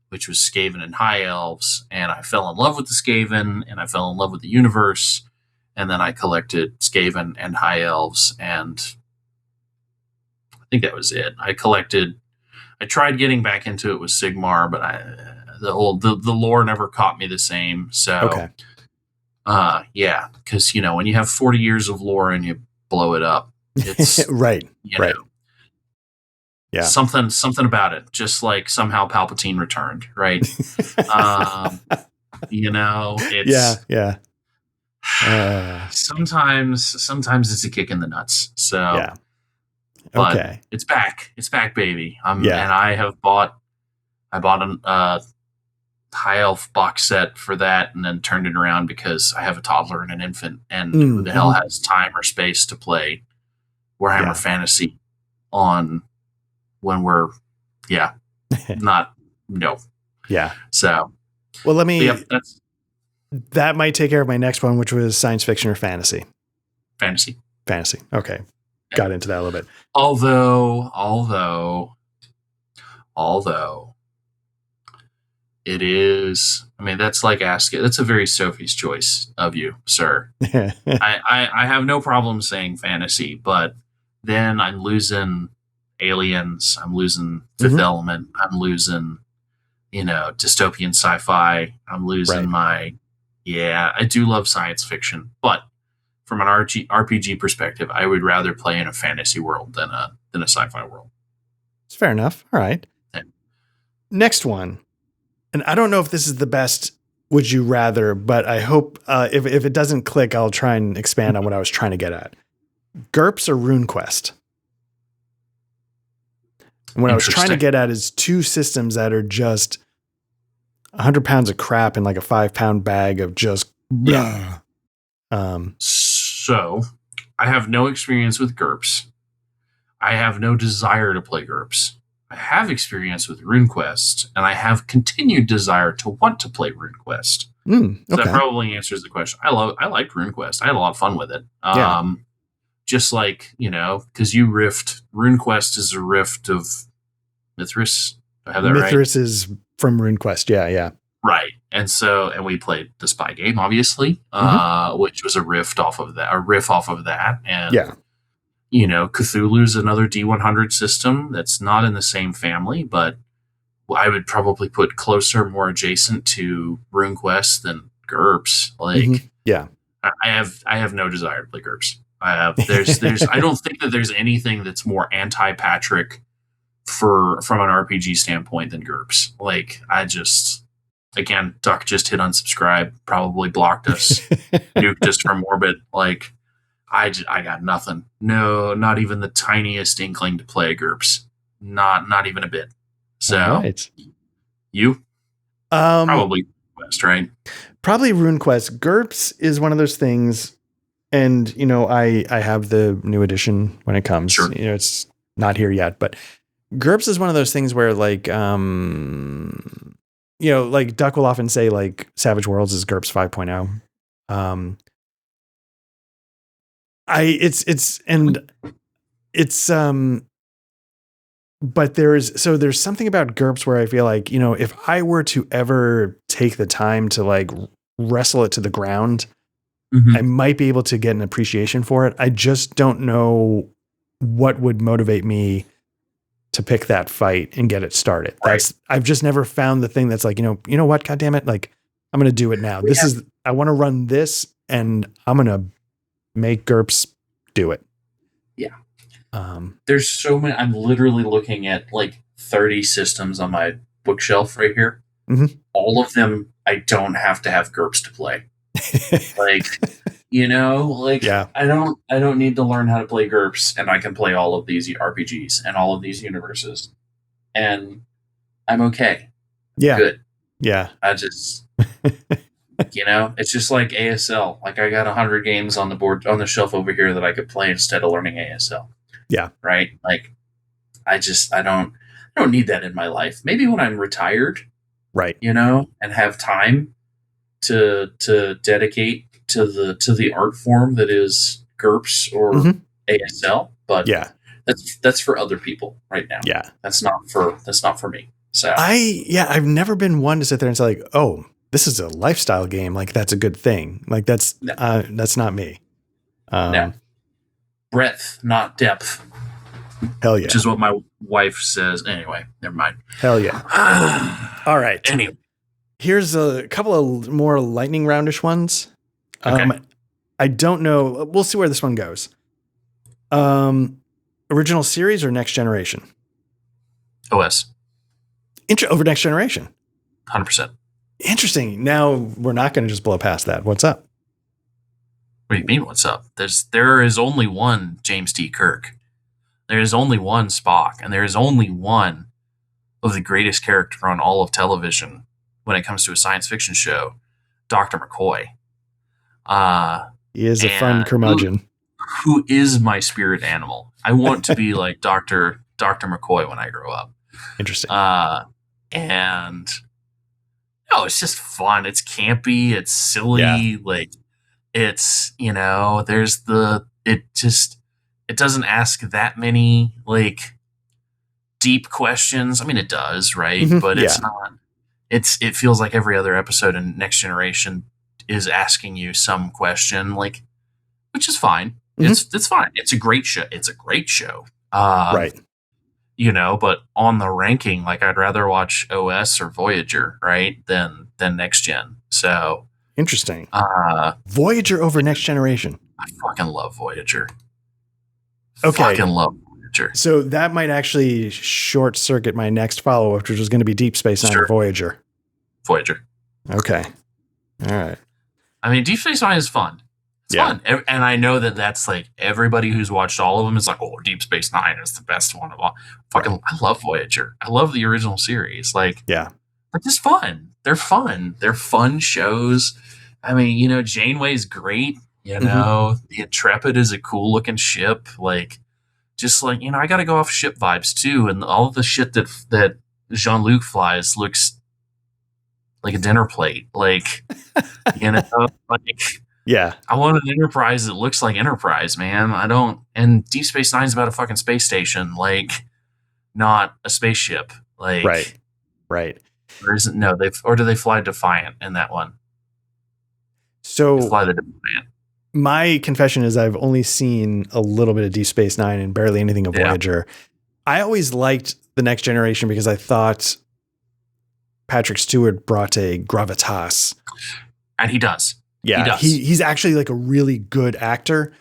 Speaker 2: which was Skaven and High Elves. And I fell in love with the Skaven, and I fell in love with the universe. And then I collected Skaven and High Elves, and I think that was it. I tried getting back into it with Sigmar, but the lore never caught me the same. So, because when you have 40 years of lore and you blow it up, it's
Speaker 1: right.
Speaker 2: Know, yeah, something about it. Just like somehow Palpatine returned, right? It's sometimes it's a kick in the nuts. So
Speaker 1: yeah.
Speaker 2: But it's back, baby. And I bought a High Elf box set for that, and then turned it around because I have a toddler and an infant, and who the hell has time or space to play Warhammer Fantasy on when we're not no.
Speaker 1: Yeah.
Speaker 2: So
Speaker 1: well, let me. That might take care of my next one, which was science fiction or fantasy.
Speaker 2: Fantasy.
Speaker 1: Okay. Got into that a little bit.
Speaker 2: Although it is, that's like asking, that's a very Sophie's choice of you, sir. I have no problem saying fantasy, but then I'm losing aliens. I'm losing Fifth Element. I'm losing, dystopian sci-fi. I'm losing my Yeah, I do love science fiction, but from an RPG perspective, I would rather play in a fantasy world than a sci-fi world.
Speaker 1: It's fair enough. All right.
Speaker 2: Yeah.
Speaker 1: Next one. And I don't know if this is the best would you rather, but I hope if it doesn't click, I'll try and expand on what I was trying to get at. GURPS or RuneQuest? And what I was trying to get at is two systems that are just 100 pounds of crap in like a 5-pound bag of just blah.
Speaker 2: So I have no experience with GURPS. I have no desire to play GURPS. I have experience with RuneQuest, and I have continued desire to want to play RuneQuest.
Speaker 1: Okay.
Speaker 2: So that probably answers the question. I liked RuneQuest. I had a lot of fun with it. Just like, because you riffed, RuneQuest is a rift of Mithras. Do I have that right?
Speaker 1: Mithras is from RuneQuest. Yeah.
Speaker 2: Right. And we played the spy game, obviously, which was a riff off of that. And Cthulhu's another D100 system that's not in the same family, but I would probably put closer, more adjacent to RuneQuest than GURPS. I have no desire to play GURPS. I don't think that there's anything that's more anti-Patrick from an RPG standpoint than GURPS. Again, Duck just hit unsubscribe, probably blocked us, nuked us from orbit. I got nothing. No, not even the tiniest inkling to play GURPS. Not even a bit. So,
Speaker 1: right.
Speaker 2: You? Probably RuneQuest, right?
Speaker 1: Probably RuneQuest. GURPS is one of those things, and I have the new edition when it comes.
Speaker 2: Sure.
Speaker 1: It's not here yet, but GURPS is one of those things where like Duck will often say like Savage Worlds is GURPS 5.0. But there's something about GURPS where I feel like, if I were to ever take the time to like wrestle it to the ground, I might be able to get an appreciation for it. I just don't know what would motivate me to pick that fight and get it started.
Speaker 2: Right.
Speaker 1: I've just never found the thing that's like, you know what, God damn it. Like, I'm going to do it now. I want to run this and I'm going to make GURPS do it.
Speaker 2: Yeah. There's so many. I'm literally looking at like 30 systems on my bookshelf right here. All of them, I don't have to have GURPS to play.
Speaker 1: Yeah.
Speaker 2: I don't need to learn how to play GURPS, and I can play all of these RPGs and all of these universes, and I'm okay.
Speaker 1: Yeah.
Speaker 2: Good.
Speaker 1: Yeah.
Speaker 2: I just, it's just like ASL. Like I got 100 games on the shelf over here that I could play instead of learning ASL.
Speaker 1: Yeah.
Speaker 2: Right. Like I don't need that in my life. Maybe when I'm retired,
Speaker 1: right.
Speaker 2: And have time to dedicate to the art form that is GURPS or ASL, but that's for other people right now.
Speaker 1: Yeah,
Speaker 2: that's not for me. So
Speaker 1: I've never been one to sit there and say like, oh, this is a lifestyle game. Like that's a good thing. Like that's not me.
Speaker 2: No. Breadth, not depth.
Speaker 1: Hell yeah.
Speaker 2: Which is what my wife says. Anyway, never mind.
Speaker 1: Hell yeah. All right.
Speaker 2: Anyway.
Speaker 1: Here's a couple of more lightning roundish ones.
Speaker 2: Okay.
Speaker 1: I don't know. We'll see where this one goes. Original series or next generation?
Speaker 2: OS.
Speaker 1: Over next generation.
Speaker 2: 100%.
Speaker 1: Interesting. Now we're not going to just blow past that. What's up?
Speaker 2: What do you mean? What's up? There is only one James T. Kirk. There is only one Spock, and there is only one of the greatest character on all of television when it comes to a science fiction show, Dr. McCoy.
Speaker 1: He is a fun curmudgeon.
Speaker 2: Who is my spirit animal. I want to be like Dr. McCoy when I grow up.
Speaker 1: Interesting.
Speaker 2: And it's just fun. It's campy. It's silly.
Speaker 1: Yeah.
Speaker 2: Like it's, it doesn't ask that many like deep questions. I mean, it does, right? But it's not. It feels like every other episode in Next Generation is asking you some question, like, which is fine. It's fine. It's a great show. Right. But on the ranking, like I'd rather watch OS or Voyager, right, than Next Gen. So
Speaker 1: Interesting. Voyager over Next Generation.
Speaker 2: I fucking love Voyager.
Speaker 1: Okay.
Speaker 2: Fucking love Voyager.
Speaker 1: So that might actually short circuit my next follow-up, which was going to be Deep Space Nine or Voyager.
Speaker 2: Voyager.
Speaker 1: Okay. All right.
Speaker 2: I mean, Deep Space Nine is fun. It's fun. And I know that that's like everybody who's watched all of them is like, oh, Deep Space Nine is the best one of all. Fucking, I love Voyager. I love the original series. Like,
Speaker 1: yeah,
Speaker 2: they're just fun. They're fun. They're fun shows. I mean, you know, Janeway's great. You know, the Intrepid is a cool looking ship. Like, just like, you know, I got to go off ship vibes too. And all the shit that Jean-Luc flies looks like a dinner plate. Like, you know, like,
Speaker 1: yeah,
Speaker 2: I want an Enterprise that looks like Enterprise, man. I don't. And Deep Space Nine is about a fucking space station, like, not a spaceship. Like,
Speaker 1: right.
Speaker 2: Or isn't do they fly Defiant in that one?
Speaker 1: So
Speaker 2: they fly the Defiant.
Speaker 1: My confession is I've only seen a little bit of Deep Space Nine and barely anything of Voyager. I always liked The Next Generation because I thought Patrick Stewart brought a gravitas.
Speaker 2: And he does.
Speaker 1: Yeah,
Speaker 2: he does.
Speaker 1: He's actually like a really good actor.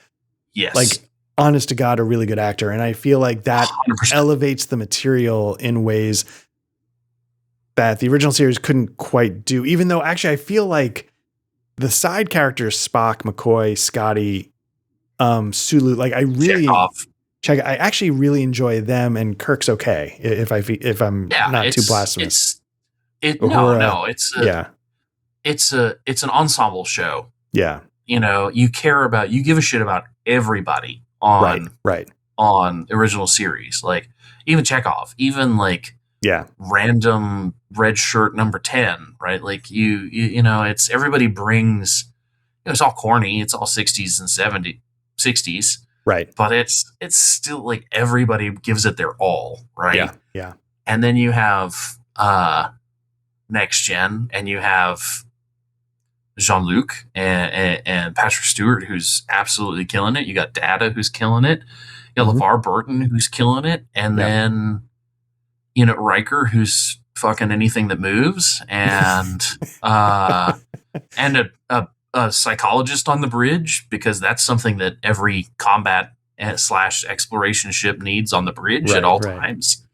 Speaker 2: Yes.
Speaker 1: Like, honest to God, a really good actor. And I feel like that
Speaker 2: 100%.
Speaker 1: elevates the material in ways that the original series couldn't quite do. Even though actually I feel like the side characters, Spock, McCoy, Scotty, Sulu, like I actually really enjoy them, and Kirk's okay if I'm not too blasphemous.
Speaker 2: It's an ensemble show.
Speaker 1: Yeah.
Speaker 2: You know, you give a shit about everybody on original series. Like, even Chekhov, even like random red shirt number 10, right? Like you know, it's everybody brings, you know, it's all corny, it's all 60s and 60s.
Speaker 1: Right.
Speaker 2: But it's still like everybody gives it their all, right?
Speaker 1: Yeah.
Speaker 2: And then you have Next Gen, and you have Jean-Luc and Patrick Stewart, who's absolutely killing it. You got Data, who's killing it. You got LeVar Burton, who's killing it. And then, you know, Riker, who's fucking anything that moves. And and a psychologist on the bridge, because that's something that every combat / exploration ship needs on the bridge at all times.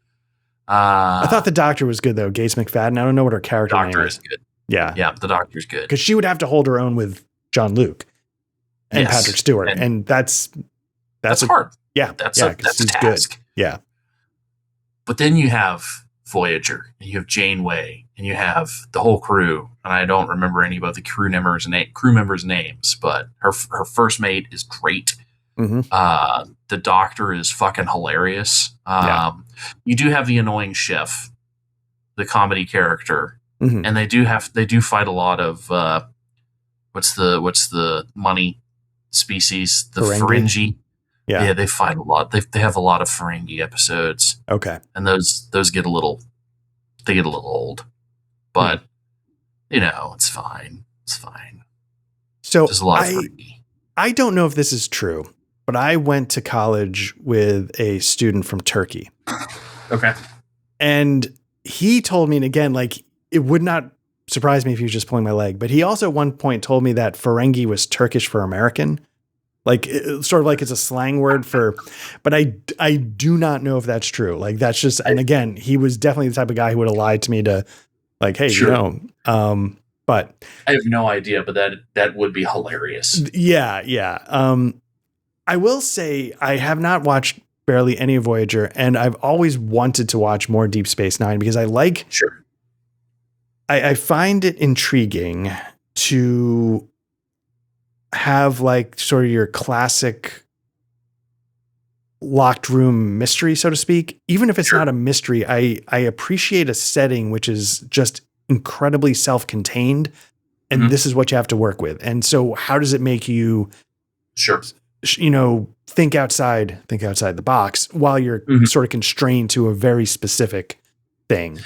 Speaker 1: I thought the Doctor was good, though. Gates McFadden. I don't know what her character name is.
Speaker 2: Doctor is good. Yeah, the Doctor's good.
Speaker 1: Because she would have to hold her own with Jean-Luc and Patrick Stewart. And that's
Speaker 2: hard.
Speaker 1: Yeah.
Speaker 2: That's a task.
Speaker 1: Good. Yeah.
Speaker 2: But then you have Voyager, and you have Janeway, and you have the whole crew. And I don't remember any of the crew members' names, but her first mate is great. The Doctor is fucking hilarious. You do have the annoying chef, the comedy character. And they do fight a lot of what's the money species, the Ferengi. Yeah, they fight a lot. They have a lot of Ferengi episodes.
Speaker 1: Okay,
Speaker 2: and those get a little old, but you know, it's fine.
Speaker 1: So
Speaker 2: there's a lot of Ferengi.
Speaker 1: I don't know if this is true, but I went to college with a student from Turkey.
Speaker 2: Okay,
Speaker 1: and he told me, and again, like, it would not surprise me if he was just pulling my leg, but he also at one point told me that Ferengi was Turkish for American. Like, sort of like it's a slang word for, but I do not know if that's true. Like, that's just, and again, he was definitely the type of guy who would have lied to me to, like, hey, you know, but
Speaker 2: I have no idea, but that would be hilarious.
Speaker 1: Yeah. I will say I have not watched barely any Voyager, and I've always wanted to watch more Deep Space Nine because I like, I find it intriguing to have like sort of your classic locked room mystery, so to speak. Even if it's not a mystery, I appreciate a setting which is just incredibly self-contained, and this is what you have to work with. And so how does it make you, you know, think outside the box while you're sort of constrained to a very specific thing?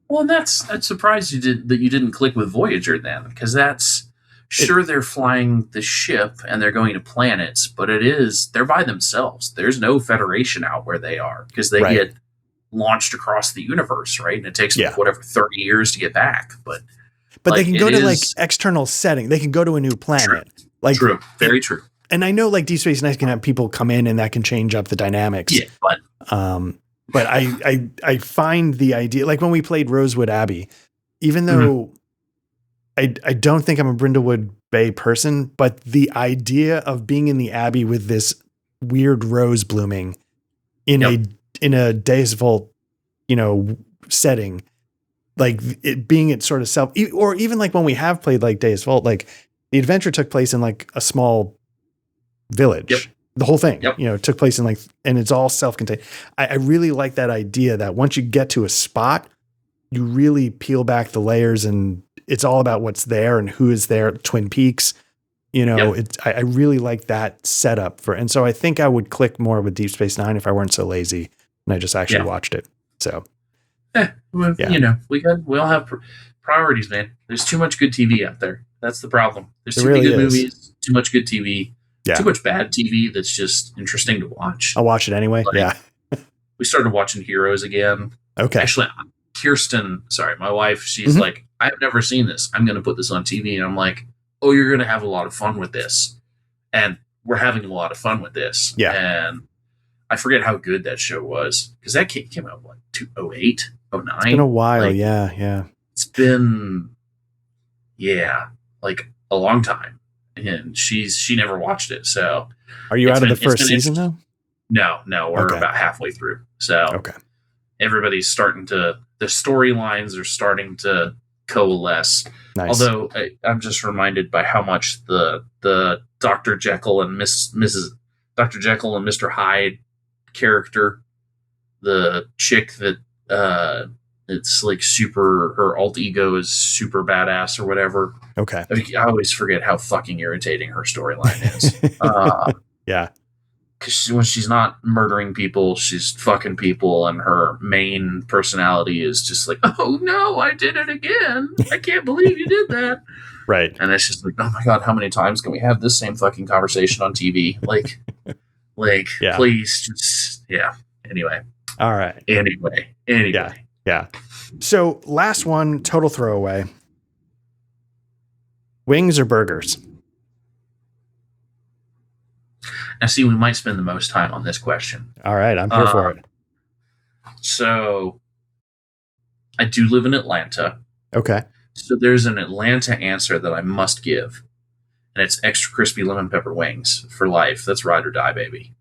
Speaker 2: Well, I'm surprised you didn't click with Voyager then, because they're flying the ship and they're going to planets, but they're by themselves. There's no Federation out where they are, because they get launched across the universe, right? And it takes them, 30 years to get back.
Speaker 1: but
Speaker 2: like,
Speaker 1: they can go to like external setting. They can go to a new planet.
Speaker 2: True. Very true.
Speaker 1: And I know like Deep Space Nine can have people come in and that can change up the dynamics.
Speaker 2: Yeah,
Speaker 1: but I find the idea, like when we played Rosewood Abbey, even though I don't think I'm a Brindlewood Bay person, but the idea of being in the Abbey with this weird rose blooming in a Deus Vult, setting, like it being it sort of self, or even like when we have played like Deus Vult, like the adventure took place in like a small village. The whole thing, took place in and it's all self-contained. I really like that idea that once you get to a spot, you really peel back the layers and it's all about what's there and who is there. Twin Peaks, I really like that setup and so I think I would click more with Deep Space Nine if I weren't so lazy and I just actually watched it. So,
Speaker 2: we all have priorities, man. There's too much good TV out there. That's the problem. There's too many good movies, too much good TV. Yeah. Too much bad TV that's just interesting to watch.
Speaker 1: I'll watch it anyway.
Speaker 2: We started watching Heroes again.
Speaker 1: Okay.
Speaker 2: Actually, my wife, she's like, I've never seen this. I'm going to put this on TV. And I'm like, oh, you're going to have a lot of fun with this. And we're having a lot of fun with this.
Speaker 1: Yeah.
Speaker 2: And I forget how good that show was. Because that came out, 2008, 09?
Speaker 1: It's been a while. Yeah.
Speaker 2: It's been, a long time. And she never watched it. So
Speaker 1: are you out of the first season though?
Speaker 2: No, we're about halfway through. So everybody's starting the storylines are starting to coalesce.
Speaker 1: Nice.
Speaker 2: Although I'm just reminded by how much the Dr. Jekyll and Mrs. Dr. Jekyll and Mr. Hyde character, the chick that it's like her alt ego is super badass or whatever.
Speaker 1: Okay.
Speaker 2: I always forget how fucking irritating her storyline is.
Speaker 1: Yeah.
Speaker 2: Because when she's not murdering people, she's fucking people, and her main personality is just like, oh no, I did it again. I can't believe you did that.
Speaker 1: Right.
Speaker 2: And it's just like, oh my God, how many times can we have this same fucking conversation on TV? Please just, Anyway.
Speaker 1: All right.
Speaker 2: Anyway.
Speaker 1: Yeah. So last one, total throwaway. Wings or burgers?
Speaker 2: Now, see, we might spend the most time on this question.
Speaker 1: All right. I'm here for it.
Speaker 2: So I do live in Atlanta.
Speaker 1: Okay.
Speaker 2: So there's an Atlanta answer that I must give. And it's extra crispy lemon pepper wings for life. That's ride or die, baby.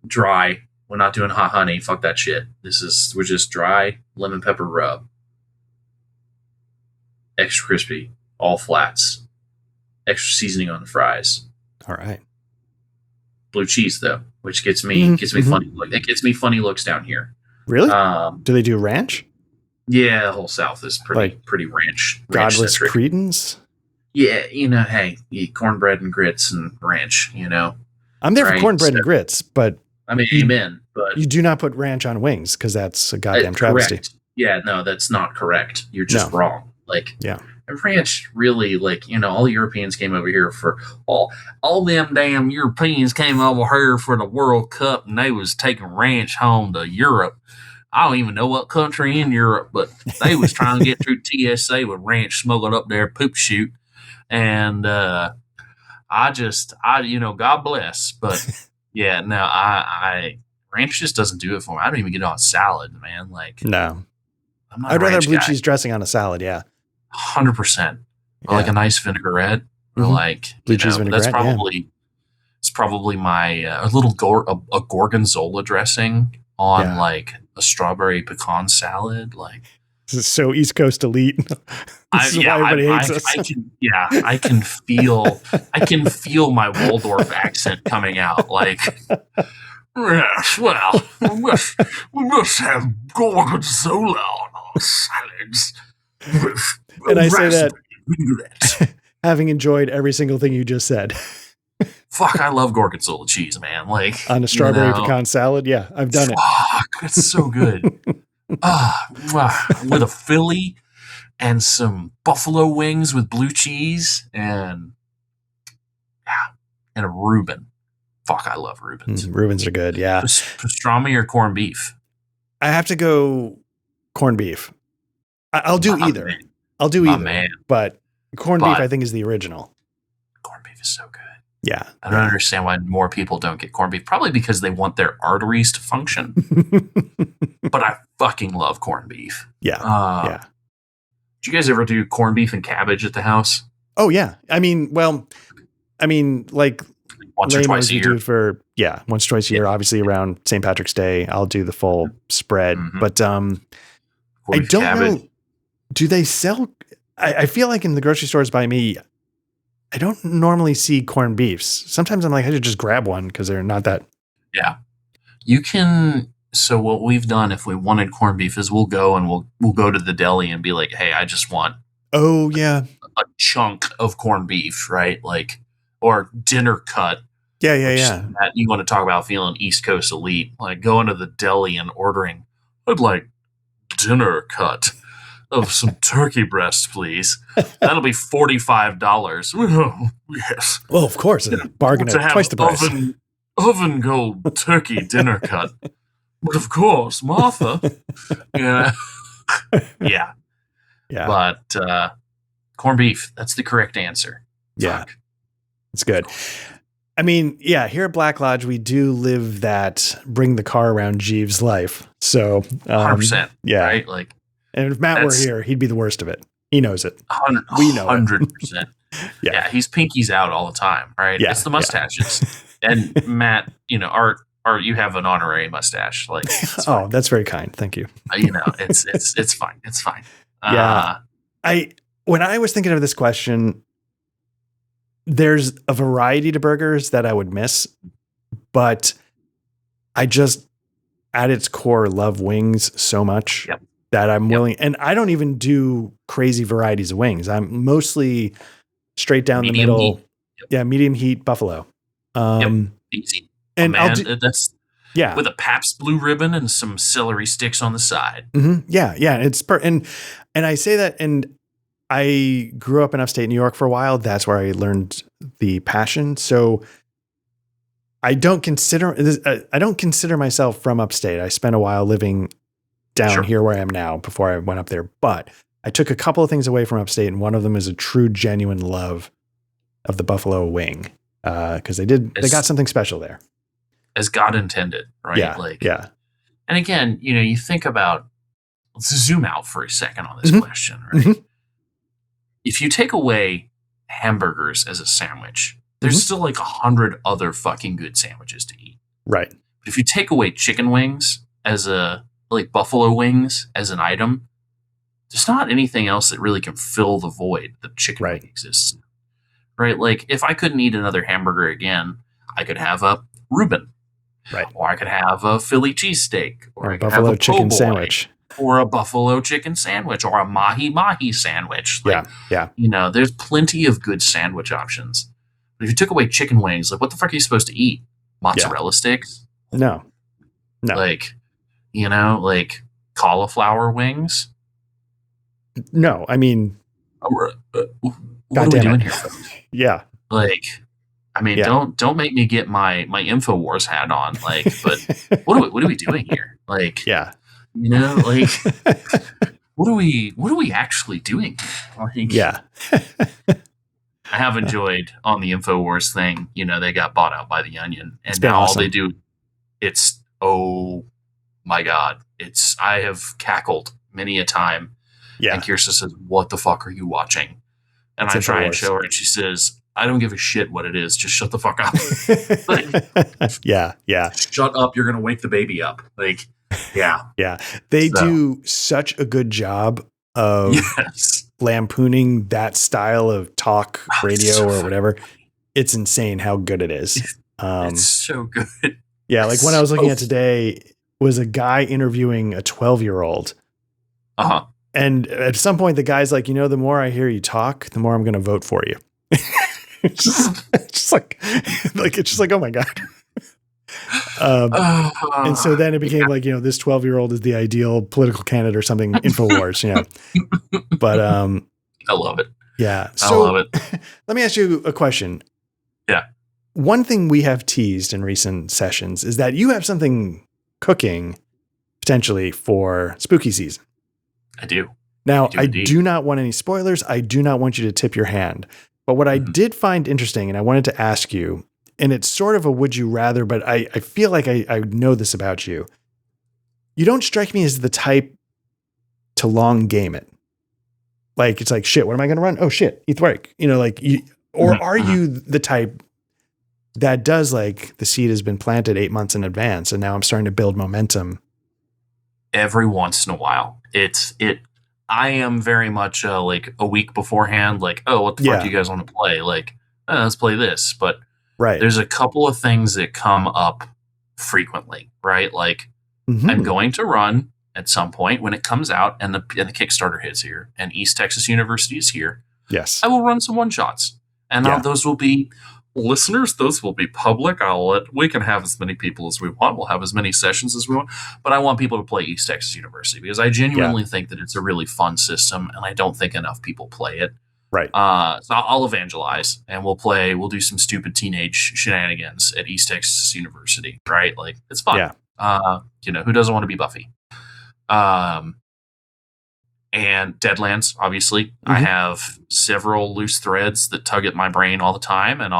Speaker 2: Dry. We're not doing hot honey. Fuck that shit. We're just dry lemon pepper rub. Extra crispy. All flats. Extra seasoning on the fries.
Speaker 1: All right.
Speaker 2: Blue cheese though, which gets me funny. It gets me funny looks down here.
Speaker 1: Really? Do they do ranch?
Speaker 2: Yeah, the whole South is pretty ranch.
Speaker 1: Godless Cretans?
Speaker 2: Yeah, hey, eat cornbread and grits and ranch,
Speaker 1: I'm there for cornbread and grits, but
Speaker 2: I mean, amen. But
Speaker 1: you do not put ranch on wings because that's a goddamn travesty.
Speaker 2: Yeah, no, that's not correct. You're just wrong. Ranch really, all Europeans came over here for all them damn Europeans came over here for the World Cup, and they was taking ranch home to Europe. I don't even know what country in Europe, but they was trying to get through TSA with ranch smuggled up their poop chute. And God bless. But yeah, no, I ranch just doesn't do it for me. I don't even get it on salad, man.
Speaker 1: No, I'd rather have blue cheese dressing on a salad. Yeah.
Speaker 2: 100%. Or like a nice vinaigrette, or
Speaker 1: blue cheese vinaigrette.
Speaker 2: It's probably my a little a gorgonzola dressing on a strawberry pecan salad.
Speaker 1: This is so East Coast elite. This is why everybody hates us.
Speaker 2: I can feel my Waldorf accent coming out. Yes, well, we must have gorgonzola on our salads.
Speaker 1: And I say that having enjoyed every single thing you just said.
Speaker 2: Fuck, I love gorgonzola cheese, man.
Speaker 1: On a strawberry pecan salad, yeah, I've done it.
Speaker 2: It's so good. With a Philly and some buffalo wings with blue cheese and a Reuben. Fuck, I love Reubens.
Speaker 1: Reubens are good, yeah.
Speaker 2: Pastrami or corned beef?
Speaker 1: I have to go corned beef. I'll do
Speaker 2: My
Speaker 1: either.
Speaker 2: man.
Speaker 1: I'll do
Speaker 2: My
Speaker 1: either.
Speaker 2: man.
Speaker 1: But corned beef, I think, is the original.
Speaker 2: Corned beef is so good.
Speaker 1: Yeah.
Speaker 2: I don't understand why more people don't get corned beef. Probably because they want their arteries to function. But I fucking love corned beef.
Speaker 1: Yeah.
Speaker 2: Yeah. Did you guys ever do corned beef and cabbage at the house?
Speaker 1: Oh, yeah. I mean, like
Speaker 2: once or twice a year.
Speaker 1: We do it for, once or twice a year, obviously around St. Patrick's Day. I'll do the full spread. But I don't know. Do they sell? I feel like in the grocery stores by me, I don't normally see corned beefs. Sometimes I'm like, I should just grab one because they're not that.
Speaker 2: Yeah. You can. So what we've done, if we wanted corned beef, is we'll go and we'll go to the deli and be like, hey, I just want a chunk of corned beef, right? Like, or dinner cut.
Speaker 1: Yeah.
Speaker 2: That you want to talk about feeling East Coast elite, like going to the deli and ordering, I'd like dinner cut of some turkey breast, please. That'll be $45. Oh, yes.
Speaker 1: Well, of course, a bargain at twice the price.
Speaker 2: Oven gold turkey dinner cut. But of course, Martha. Yeah. But corned beef, that's the correct answer.
Speaker 1: Yeah.
Speaker 2: Fuck.
Speaker 1: It's good. I mean, here at Black Lodge, we do live that bring the car around Jeeves life. So
Speaker 2: 100%.
Speaker 1: Yeah.
Speaker 2: Right? Like,
Speaker 1: and if Matt were here, he'd be the worst of it. He knows it.
Speaker 2: We know 100%. Yeah. He's pinkies out all the time, right?
Speaker 1: Yeah,
Speaker 2: it's the mustaches. And Matt, Art, you have an honorary mustache. Like,
Speaker 1: oh, that's very kind. Thank you.
Speaker 2: It's fine. It's fine.
Speaker 1: When I was thinking of this question, there's a variety to burgers that I would miss, but I just, at its core, love wings so much that I'm willing, and I don't even do crazy varieties of wings. I'm mostly straight down medium the middle. Heat. Medium heat buffalo.
Speaker 2: Easy.
Speaker 1: And
Speaker 2: that's with a Pabst Blue Ribbon and some celery sticks on the side.
Speaker 1: Mm-hmm. Yeah. It's and I say that, and I grew up in upstate New York for a while. That's where I learned the passion. So I don't consider myself from upstate. I spent a while living down here where I am now before I went up there. But I took a couple of things away from upstate, and one of them is a true, genuine love of the buffalo wing, because they got something special there,
Speaker 2: as God intended, right?
Speaker 1: Yeah.
Speaker 2: And again, you think about. Let's zoom out for a second on this question, right? Mm-hmm. If you take away hamburgers as a sandwich, there's still like 100 other fucking good sandwiches to eat.
Speaker 1: Right.
Speaker 2: But if you take away chicken wings as buffalo wings as an item, there's not anything else that really can fill the void that chicken wing exists. Right? Like, if I couldn't eat another hamburger again, I could have a Reuben.
Speaker 1: Right.
Speaker 2: Or I could have a Philly cheesesteak. Or
Speaker 1: a buffalo chicken sandwich.
Speaker 2: Or a buffalo chicken sandwich, or a mahi-mahi sandwich. There's plenty of good sandwich options. But if you took away chicken wings, like, what the fuck are you supposed to eat? Mozzarella sticks?
Speaker 1: No.
Speaker 2: Like cauliflower wings?
Speaker 1: No, I mean...
Speaker 2: what are we doing here, folks?
Speaker 1: Yeah.
Speaker 2: Like, I mean, don't make me get my InfoWars hat on. Like, but what are we doing here? Like, like, what are we actually doing? Like, I have enjoyed on the InfoWars thing. They got bought out by the Onion, and now all they do, it's, oh my God, I have cackled many a time. Yeah. And Kirsten says, "What the fuck are you watching?" And I try and show her, and she says, "I don't give a shit what it is. Just shut the fuck up."
Speaker 1: Yeah.
Speaker 2: Shut up. You're gonna wake the baby up. Like.
Speaker 1: Yeah. They do such a good job of lampooning that style of talk radio or whatever. It's insane how good it is.
Speaker 2: It's so good.
Speaker 1: Yeah. Like when I was looking at today was a guy interviewing a 12-year-old. And at some point the guy's like, the more I hear you talk, the more I'm going to vote for you. it's just like, oh my God. And so then it became this 12-year-old is the ideal political candidate or something. InfoWars, But
Speaker 2: I love it.
Speaker 1: Yeah,
Speaker 2: so I love it.
Speaker 1: Let me ask you a question.
Speaker 2: Yeah,
Speaker 1: one thing we have teased in recent sessions is that you have something cooking potentially for spooky season.
Speaker 2: I do.
Speaker 1: Now, I do not want any spoilers. I do not want you to tip your hand. But what I did find interesting, and I wanted to ask you, and it's sort of a would you rather, but I feel like I know this about you. You don't strike me as the type to long game it. Like, it's like, shit, what am I going to run? Oh, shit, Etheric. You know, like, or are you the type that does, like, the seed has been planted 8 months in advance, and now I'm starting to build momentum?
Speaker 2: Every once in a while. I am very much like a week beforehand, like, oh, what the fuck do you guys want to play? Like, let's play this. But there's a couple of things that come up frequently, right? Like, I'm going to run at some point when it comes out and the Kickstarter hits here and East Texas University is here.
Speaker 1: Yes.
Speaker 2: I will run some one-shots. And those will be listeners, those will be public. We can have as many people as we want. We'll have as many sessions as we want. But I want people to play East Texas University because I genuinely think that it's a really fun system, and I don't think enough people play it.
Speaker 1: Right.
Speaker 2: So I'll evangelize, and we'll do some stupid teenage shenanigans at East Texas University, right? Like, it's fun.
Speaker 1: Yeah.
Speaker 2: Who doesn't want to be Buffy? And Deadlands, obviously. I have several loose threads that tug at my brain all the time, and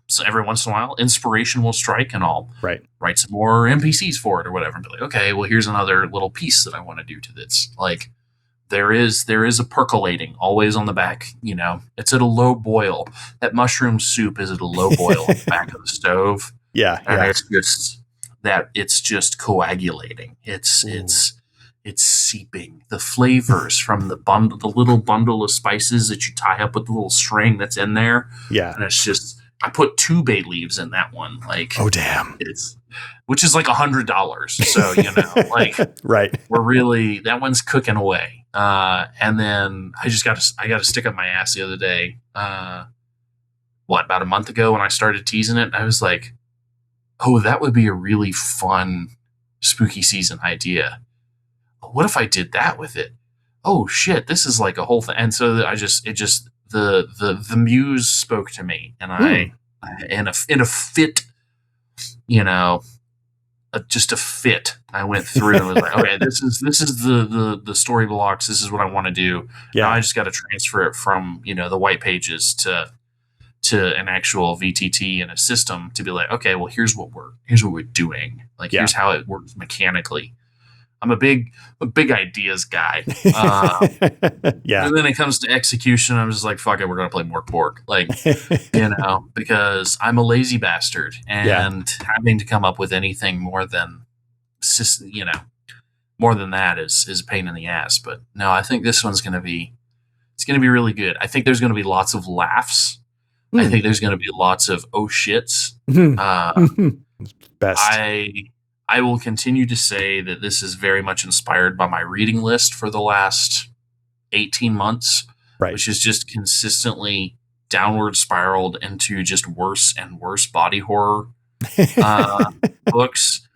Speaker 2: so every once in a while, inspiration will strike, and I'll write some more NPCs for it or whatever, and be like, okay, well, here's another little piece that I want to do to this. Like, there is a percolating always on the back. It's at a low boil. That mushroom soup is at a low boil on the back of the stove.
Speaker 1: Yeah,
Speaker 2: and it's just coagulating. It's seeping the flavors from the little bundle of spices that you tie up with the little string that's in there.
Speaker 1: Yeah.
Speaker 2: And it's just, I put 2 bay leaves in that one. Like,
Speaker 1: oh, damn.
Speaker 2: Which is like $100. So, like,
Speaker 1: right.
Speaker 2: that one's cooking away. And then I got to stick up my ass the other day. About a month ago when I started teasing it, I was like, oh, that would be a really fun spooky season idea. What if I did that with it? Oh shit, this is like a whole thing. And so the muse spoke to me, and I in a fit, just a fit. I went through and was like, okay, this is the story blocks. This is what I want to do. Yeah. Now I just got to transfer it from the white pages to an actual VTT and a system to be like, okay, well, here's what we're doing. Like, here's how it works mechanically. I'm a big ideas guy.
Speaker 1: Yeah.
Speaker 2: And then it comes to execution, I'm just like, fuck it, we're going to play more pork. Like, because I'm a lazy bastard, and having to come up with anything more than that is a pain in the ass. But no, I think this one's going to be really good. I think there's going to be lots of laughs. I think there's going to be lots of oh shits.
Speaker 1: Best.
Speaker 2: I will continue to say that this is very much inspired by my reading list for the last 18 months, which is just consistently downward spiraled into just worse and worse body horror books.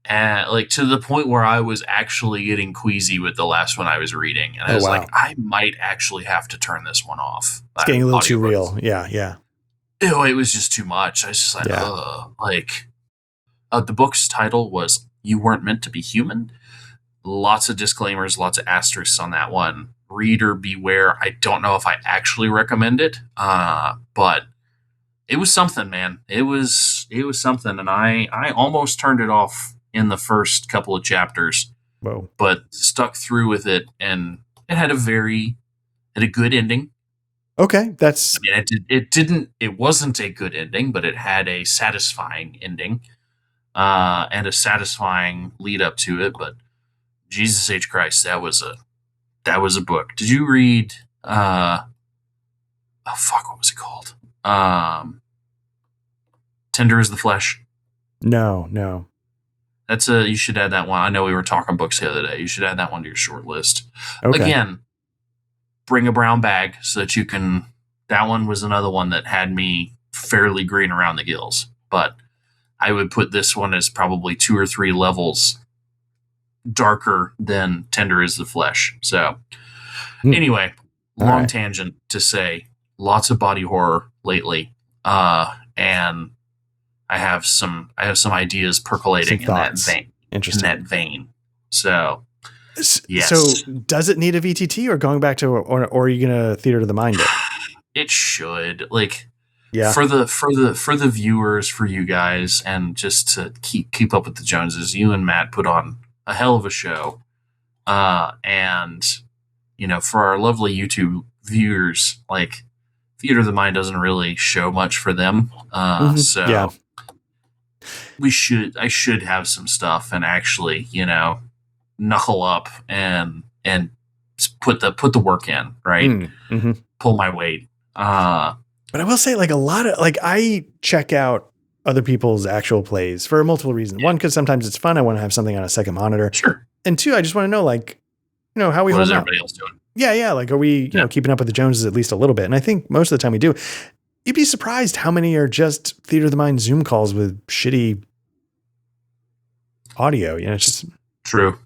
Speaker 2: And like, to the point where I was actually getting queasy with the last one I was reading. And I was like, I might actually have to turn this one off.
Speaker 1: It's getting a little too real. Yeah.
Speaker 2: It was just too much. I was just like, the book's title was You Weren't Meant to Be Human. Lots of disclaimers, lots of asterisks on that one. Reader beware. I don't know if I actually recommend it, but it was something, man. It was something, and I almost turned it off in the first couple of chapters.
Speaker 1: Whoa.
Speaker 2: But stuck through with it, and it had a good ending.
Speaker 1: Okay, that's.
Speaker 2: I mean, it wasn't a good ending, but it had a satisfying ending. And a satisfying lead up to it, but Jesus H. Christ, that was a book. Did you read? What was it called? Tender as the Flesh.
Speaker 1: No.
Speaker 2: That's you should add that one. I know we were talking books the other day. You should add that one to your short list.
Speaker 1: Okay.
Speaker 2: Again, bring a brown bag so that you can. That one was another one that had me fairly green around the gills, but I would put this one as probably 2 or 3 levels darker than Tender as the Flesh. So anyway, long tangent to say lots of body horror lately. And I have some ideas percolating in that vein.
Speaker 1: Interesting.
Speaker 2: In that vein. So Yes.
Speaker 1: So does it need a VTT, or going back to, or are you gonna theater to the mind it?
Speaker 2: It should, like,
Speaker 1: Yeah.
Speaker 2: for the viewers, for you guys, and just to keep up with the Joneses. You and Matt put on a hell of a show, and for our lovely YouTube viewers, like, theater of the mind doesn't really show much for them. So
Speaker 1: yeah.
Speaker 2: I should have some stuff and actually, knuckle up and put the work in, right?
Speaker 1: Mm-hmm.
Speaker 2: Pull my weight.
Speaker 1: But I will say, like, a lot of, like, I check out other people's actual plays for multiple reasons. One, because sometimes it's fun. I want to have something on a second monitor.
Speaker 2: Sure.
Speaker 1: And two, I just want to know, like, how we
Speaker 2: what
Speaker 1: hold
Speaker 2: is
Speaker 1: up.
Speaker 2: everybody else doing?
Speaker 1: Yeah. Like, are we, keeping up with the Joneses at least a little bit? And I think most of the time we do. You'd be surprised how many are just theater of the mind Zoom calls with shitty audio. It's just
Speaker 2: true.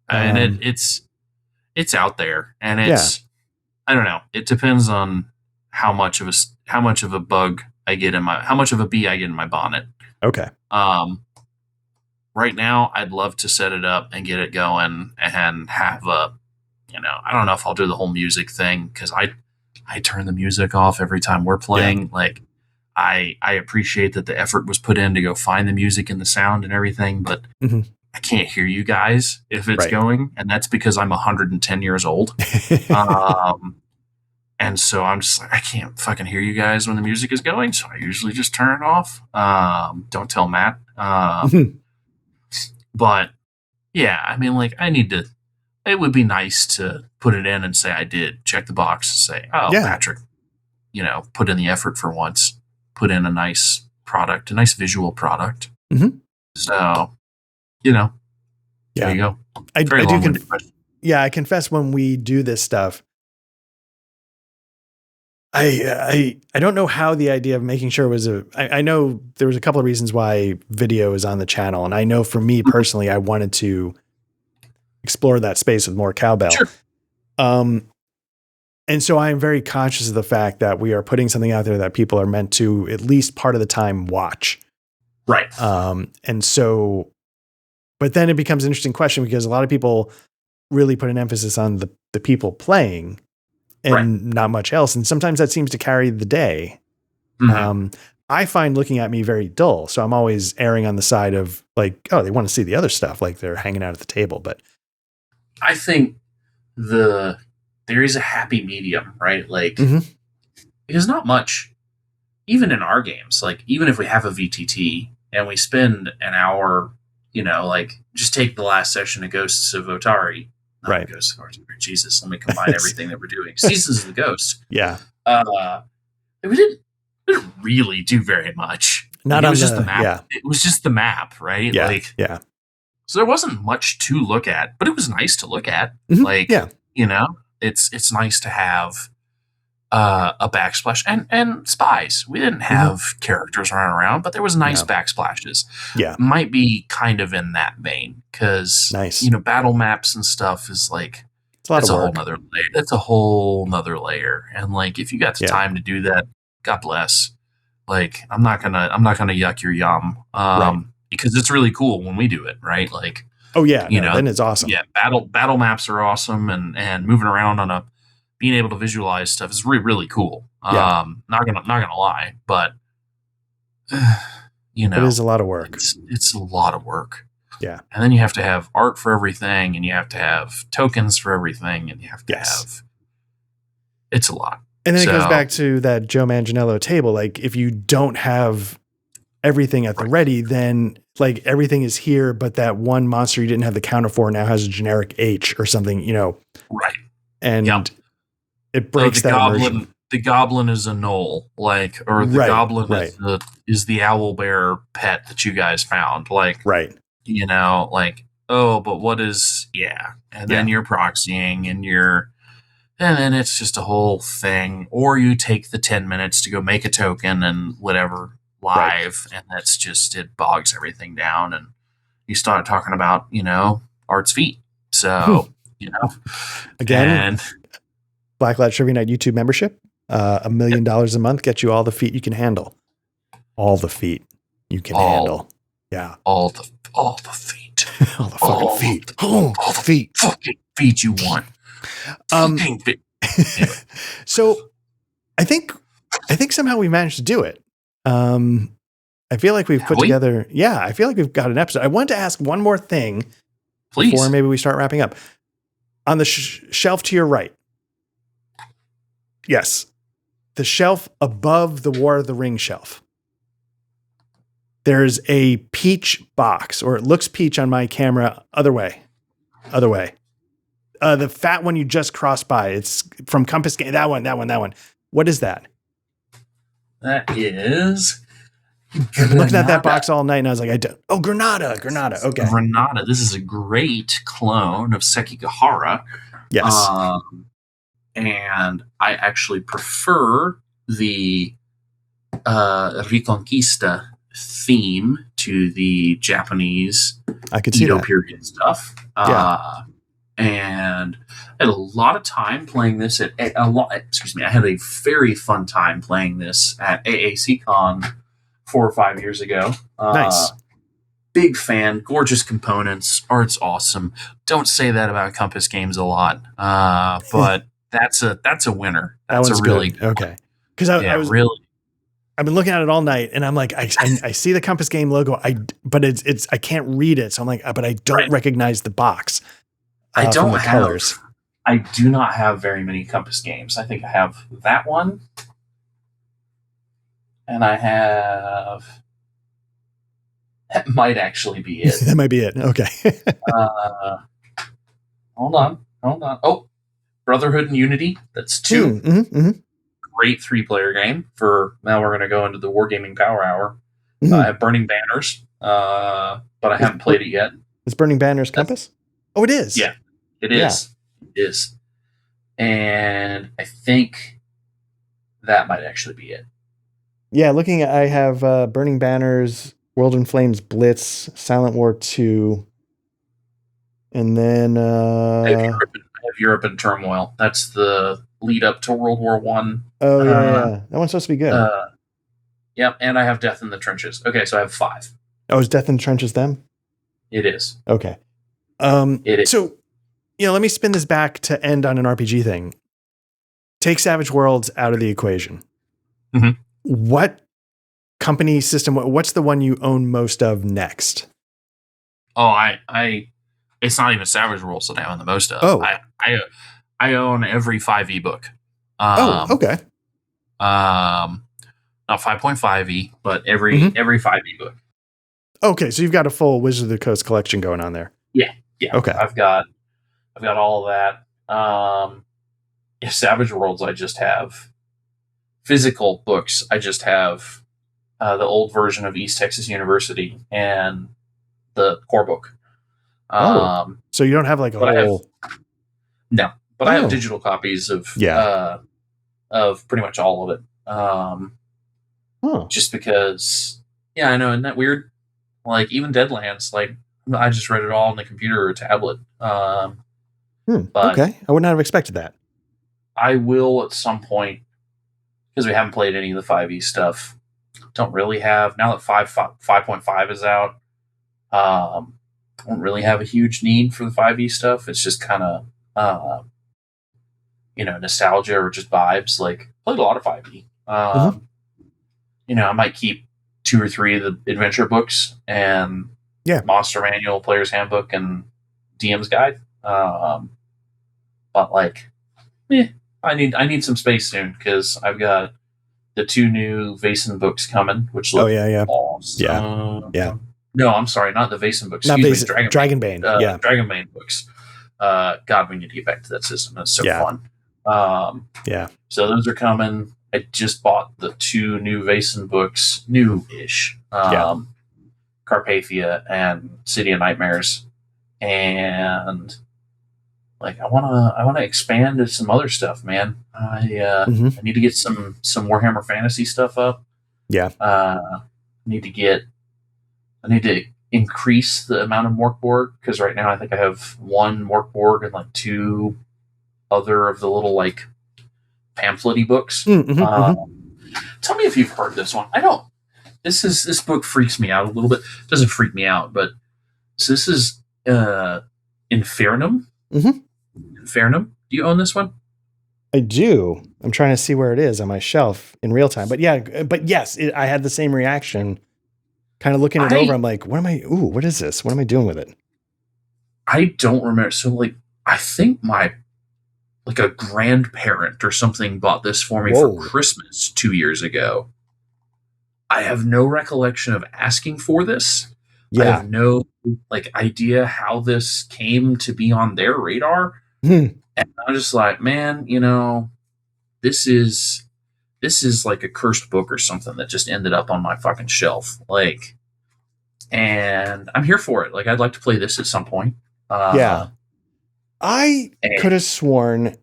Speaker 2: And it's out there, and it's, I don't know. It depends on how much of a bug I get how much of a bee I get in my bonnet.
Speaker 1: Okay.
Speaker 2: Right now I'd love to set it up and get it going and have I don't know if I'll do the whole music thing, because I turn the music off every time we're playing. Yeah. Like, I appreciate that the effort was put in to go find the music and the sound and everything, but I can't hear you guys if it's going, and that's because I'm 110 years old. And so I'm just like, I can't fucking hear you guys when the music is going, so I usually just turn it off. Don't tell Matt. But yeah, I mean, like, it would be nice to put it in and say I did. Check the box and say, oh, Patrick, put in the effort for once. Put in a nice product, a nice visual product. Mm-hmm. So, there you go.
Speaker 1: I confess, when we do this stuff, I don't know how the idea of making sure was I know there was a couple of reasons why video is on the channel. And I know for me personally, I wanted to explore that space with more cowbell.
Speaker 2: Sure.
Speaker 1: And so I am very conscious of the fact that we are putting something out there that people are meant to at least part of the time watch.
Speaker 2: Right.
Speaker 1: And so, but then it becomes an interesting question, because a lot of people really put an emphasis on the people playing and not much else. And sometimes that seems to carry the day. Mm-hmm. I find looking at me very dull. So I'm always erring on the side of, like, oh, they want to see the other stuff. Like, they're hanging out at the table. But
Speaker 2: I think there is a happy medium, right? Like, because not much, even in our games, like, even if we have a VTT and we spend an hour, like, just take the last session of Ghosts of Otari.
Speaker 1: Right.
Speaker 2: Ghosts of Otari. Jesus, let me combine everything that we're doing. Seasons of the Ghost.
Speaker 1: Yeah.
Speaker 2: We didn't really do very much.
Speaker 1: Not
Speaker 2: it
Speaker 1: on
Speaker 2: was just
Speaker 1: the
Speaker 2: the map.
Speaker 1: Yeah.
Speaker 2: It was just the map, right?
Speaker 1: Yeah.
Speaker 2: Like,
Speaker 1: yeah.
Speaker 2: So there wasn't much to look at, but it was nice to look at.
Speaker 1: Mm-hmm.
Speaker 2: Like, it's nice to have a backsplash and spies. We didn't have characters running around, but there was nice backsplashes.
Speaker 1: Yeah.
Speaker 2: Might be kind of in that vein, because battle maps and stuff is like, that's a whole nother layer. That's a whole nother layer. And, like, if you got the time to do that, God bless. Like, I'm not gonna yuck your yum. Because it's really cool when we do it, right? Like,
Speaker 1: then it's awesome.
Speaker 2: Yeah, battle maps are awesome, and moving around being able to visualize stuff is really, really cool.
Speaker 1: Yeah.
Speaker 2: Not gonna lie, but
Speaker 1: it is a lot of work.
Speaker 2: It's a lot of work.
Speaker 1: Yeah.
Speaker 2: And then you have to have art for everything, and you have to have tokens for everything, and you have to have, it's a lot.
Speaker 1: And then it goes back to that Joe Manganiello table. Like, if you don't have everything at the ready, then, like, everything is here, but that one monster you didn't have the counter for now has a generic H or something,
Speaker 2: Right.
Speaker 1: And it breaks that immersion.
Speaker 2: The goblin is a knoll, like, or the goblin is the owl bear pet that you guys found. Like, like, oh, but what is, and then you're proxying, and then it's just a whole thing. Or you take the 10 minutes to go make a token and whatever live, and that's just, it bogs everything down, and you start talking about, art's feet. So,
Speaker 1: again, MacLeod Trivia Night YouTube membership, $1 million a month gets you all the feet you can handle. All the feet you can handle. Yeah.
Speaker 2: All the feet. feet.
Speaker 1: All the fucking feet. Oh,
Speaker 2: all the
Speaker 1: feet.
Speaker 2: fucking feet you want. Fucking feet. Anyway.
Speaker 1: So I think somehow we managed to do it. I feel like we've put together. Yeah, I feel like we've got an episode. I want to ask one more thing before maybe we start wrapping up. On the shelf to your right. Yes. The shelf above the War of the Ring shelf. There's a peach box, or it looks peach on my camera. Other way. The fat one you just crossed by. It's from Compass Game. That one. What is that?
Speaker 2: That is...
Speaker 1: I've been looking at that box all night, and I was like, Granada. Okay.
Speaker 2: Granada. This is a great clone of Sekigahara.
Speaker 1: Yes.
Speaker 2: And I actually prefer the Reconquista theme to the Japanese
Speaker 1: I could see
Speaker 2: Edo
Speaker 1: that.
Speaker 2: period stuff. And I had a lot of time playing this I had a very fun time playing this at AACCon 4 or 5 years ago.
Speaker 1: Nice.
Speaker 2: Big fan, gorgeous components, art's awesome. Don't say that about Compass Games a lot, but that's a winner. That's a really
Speaker 1: good. Okay. Because I was
Speaker 2: really.
Speaker 1: I've been looking at it all night, and I'm like, I see the Compass Game logo, but it's I can't read it, so I'm like, but I don't recognize the box.
Speaker 2: I don't
Speaker 1: have colors.
Speaker 2: I do not have very many Compass Games. I think I have that one. And I have... That might actually be it.
Speaker 1: That might be it. Okay.
Speaker 2: Hold on. Oh, Brotherhood and Unity. That's 2.
Speaker 1: Mm-hmm.
Speaker 2: Great 3-player game. Now we're going to go into the Wargaming Power Hour. I have Burning Banners, but I haven't played it yet.
Speaker 1: Is Burning Banners Compass? Oh, it is.
Speaker 2: Yeah, it is. It is. And I think that might actually be it.
Speaker 1: Yeah, I have Burning Banners, World in Flames Blitz, Silent War 2, and then...
Speaker 2: I have Europe in Turmoil. That's the lead up to World War I.
Speaker 1: Oh, yeah. That one's supposed to be good.
Speaker 2: Yep, and I have Death in the Trenches. Okay, so I have 5.
Speaker 1: Oh, is Death in the Trenches them?
Speaker 2: It is.
Speaker 1: Okay.
Speaker 2: It is.
Speaker 1: So, let me spin this back to end on an RPG thing. Take Savage Worlds out of the equation.
Speaker 2: Mm-hmm.
Speaker 1: What company system, what's the one you own most of next?
Speaker 2: Oh, it's not even Savage Worlds that I own the most of.
Speaker 1: Oh.
Speaker 2: I own every 5e book.
Speaker 1: Okay.
Speaker 2: Not 5.5e, but every 5e book.
Speaker 1: Okay, so you've got a full Wizard of the Coast collection going on there.
Speaker 2: Yeah.
Speaker 1: Okay.
Speaker 2: I've got all of that. Savage Worlds, I just have physical books. I just have the old version of East Texas University and the core book.
Speaker 1: So you don't have like a whole...
Speaker 2: No, but I have digital copies of pretty much all of it. Just because, I know, isn't that weird? Like, even Deadlands, like, I just read it all on the computer or tablet. But
Speaker 1: okay, I would not have expected that.
Speaker 2: I will at some point, because we haven't played any of the 5e stuff. Don't really have, now that 5.5 is out, don't really have a huge need for the 5e stuff. It's just kind of, nostalgia or just vibes. Like, played a lot of 5e. I might keep 2 or 3 of the adventure books and Monster Manual, Player's Handbook, and DM's Guide. But like, I need some space soon because I've got the 2 new Vaesen books coming, which look awesome.
Speaker 1: Yeah.
Speaker 2: No, I'm sorry, not the Vaesen books.
Speaker 1: Not Vaesen, Dragonbane.
Speaker 2: Dragonbane books. God, we need to get back to that system. It's so fun. So those are coming. I just bought the 2 new Vaesen books, new-ish. Carpathia and City of Nightmares. And like I wanna expand to some other stuff, man. I need to get some Warhammer Fantasy stuff up. I need to increase the amount of Morkborg, because right now I think I have 1 Morkborg and like 2 other of the little like pamphlet-y books. Tell me if you've heard this one. I don't. This book freaks me out a little bit. It doesn't freak me out, but So this is Infernum.
Speaker 1: Mm-hmm.
Speaker 2: Infernum. Do you own this one?
Speaker 1: I do. I'm trying to see where it is on my shelf in real time. But yes, I had the same reaction. Kind of looking it over, I'm like, what is this? What am I doing with it?
Speaker 2: I don't remember. So, like, I think a grandparent or something bought this for me for Christmas 2 years ago. I have no recollection of asking for this. Yeah. I have no idea how this came to be on their radar. And I'm just like, man, this is like a cursed book or something that just ended up on my fucking shelf. And I'm here for it. I'd like to play this at some point.
Speaker 1: I could have sworn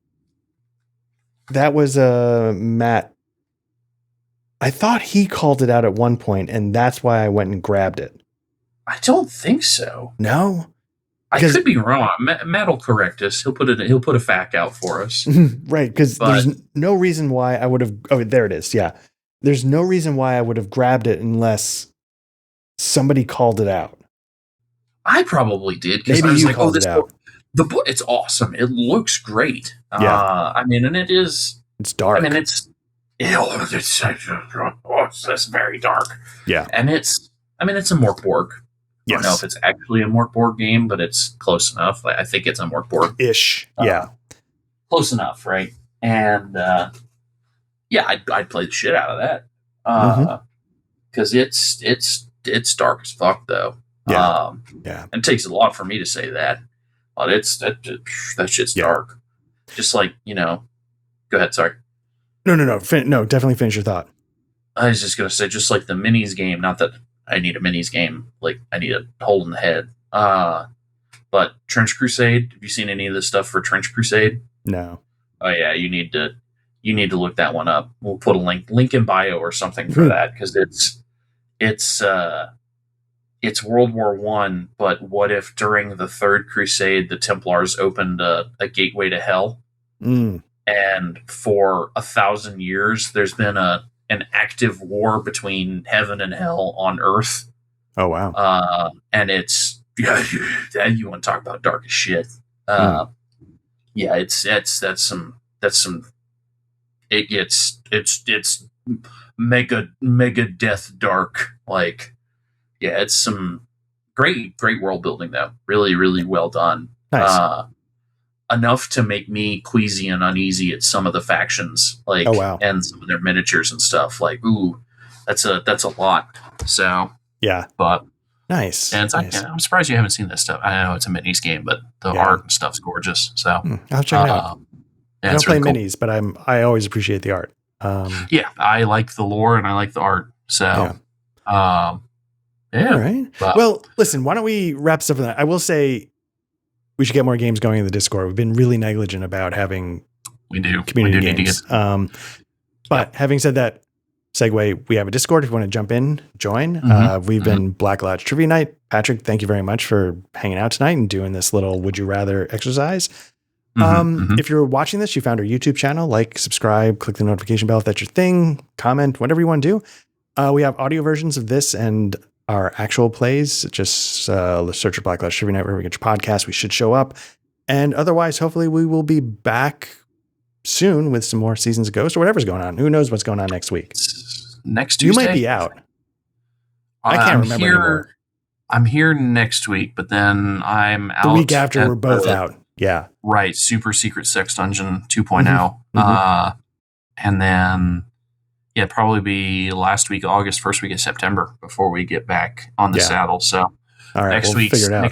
Speaker 1: that was a Matt. I thought he called it out at one point, and that's why I went and grabbed it.
Speaker 2: I don't think so.
Speaker 1: No,
Speaker 2: I could be wrong. Matt will correct us. He'll put a fact out for us.
Speaker 1: Right, because there's no reason why I would have. Oh, there it is. Yeah, there's no reason why I would have grabbed it unless somebody called it out.
Speaker 2: I probably did.
Speaker 1: Maybe I was you called it out.
Speaker 2: The book, it's awesome. It looks great. Yeah. And it's dark. It's very dark.
Speaker 1: Yeah.
Speaker 2: And it's a Morkborg. I don't know if it's actually a Morkborg game, but it's close enough. I think it's a
Speaker 1: Morkborg-ish. Yeah.
Speaker 2: Close enough, right? And I'd play the shit out of that. Because it's dark as fuck, though.
Speaker 1: Yeah.
Speaker 2: And it takes a lot for me to say that. But that shit's dark. Just go ahead, sorry.
Speaker 1: No, definitely finish your thought.
Speaker 2: I was just going to say, just like the minis game, not that I need a minis game, I need a hole in the head. But Trench Crusade, have you seen any of this stuff for Trench Crusade?
Speaker 1: No.
Speaker 2: Oh yeah, you need to look that one up. We'll put a link in bio or something for that, because it's World War I, but what if during the Third Crusade the Templars opened a gateway to hell? And for 1,000 years there's been an active war between heaven and hell on Earth.
Speaker 1: Oh wow.
Speaker 2: And it's you want to talk about dark as shit. It's mega death dark. It's some great world building, though. Really, really well done.
Speaker 1: Nice.
Speaker 2: Enough to make me queasy and uneasy at some of the factions,
Speaker 1: oh wow,
Speaker 2: and some of their miniatures and stuff. Ooh, that's a lot. So
Speaker 1: yeah,
Speaker 2: but
Speaker 1: nice.
Speaker 2: And
Speaker 1: nice.
Speaker 2: I'm surprised you haven't seen this stuff. I know it's a minis game, but the art and stuff's gorgeous. So
Speaker 1: I'll check it out. I don't play minis, but I always appreciate the art.
Speaker 2: I like the lore and I like the art. So
Speaker 1: All right. Well, listen, why don't we wrap stuff with that? I will say we should get more games going in the Discord. We've been really negligent about having community games. But having said that, segue, we have a Discord. If you want to jump in, join. We've been Black Lodge Trivia Night. Patrick, thank you very much for hanging out tonight and doing this little Would You Rather exercise. If you're watching this, you found our YouTube channel, subscribe, click the notification bell if that's your thing, comment, whatever you want to do. We have audio versions of this and our actual plays. Just search for Black Lodge Trivia Night wherever you get your podcast. We should show up. And otherwise, hopefully we will be back soon with some more Seasons of Ghost or whatever's going on. Who knows what's going on next week?
Speaker 2: Next Tuesday?
Speaker 1: You might be out. I can't remember anymore.
Speaker 2: I'm here next week, but then I'm out.
Speaker 1: The week after, we're both out. Yeah.
Speaker 2: Right. Super Secret Sex Dungeon 2.0. And then, probably be last week, August, first week of September before we get back on the saddle. So
Speaker 1: all right,
Speaker 2: next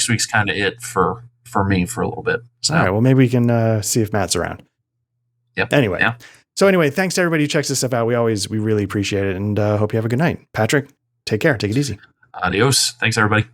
Speaker 2: week's kind of it for me for a little bit. So.
Speaker 1: All right. Well, maybe we can see if Matt's around.
Speaker 2: Yep.
Speaker 1: Anyway. Yeah. So anyway, thanks to everybody who checks this stuff out. We really appreciate it, and hope you have a good night. Patrick, take care. Take it easy.
Speaker 2: Adios. Thanks, everybody.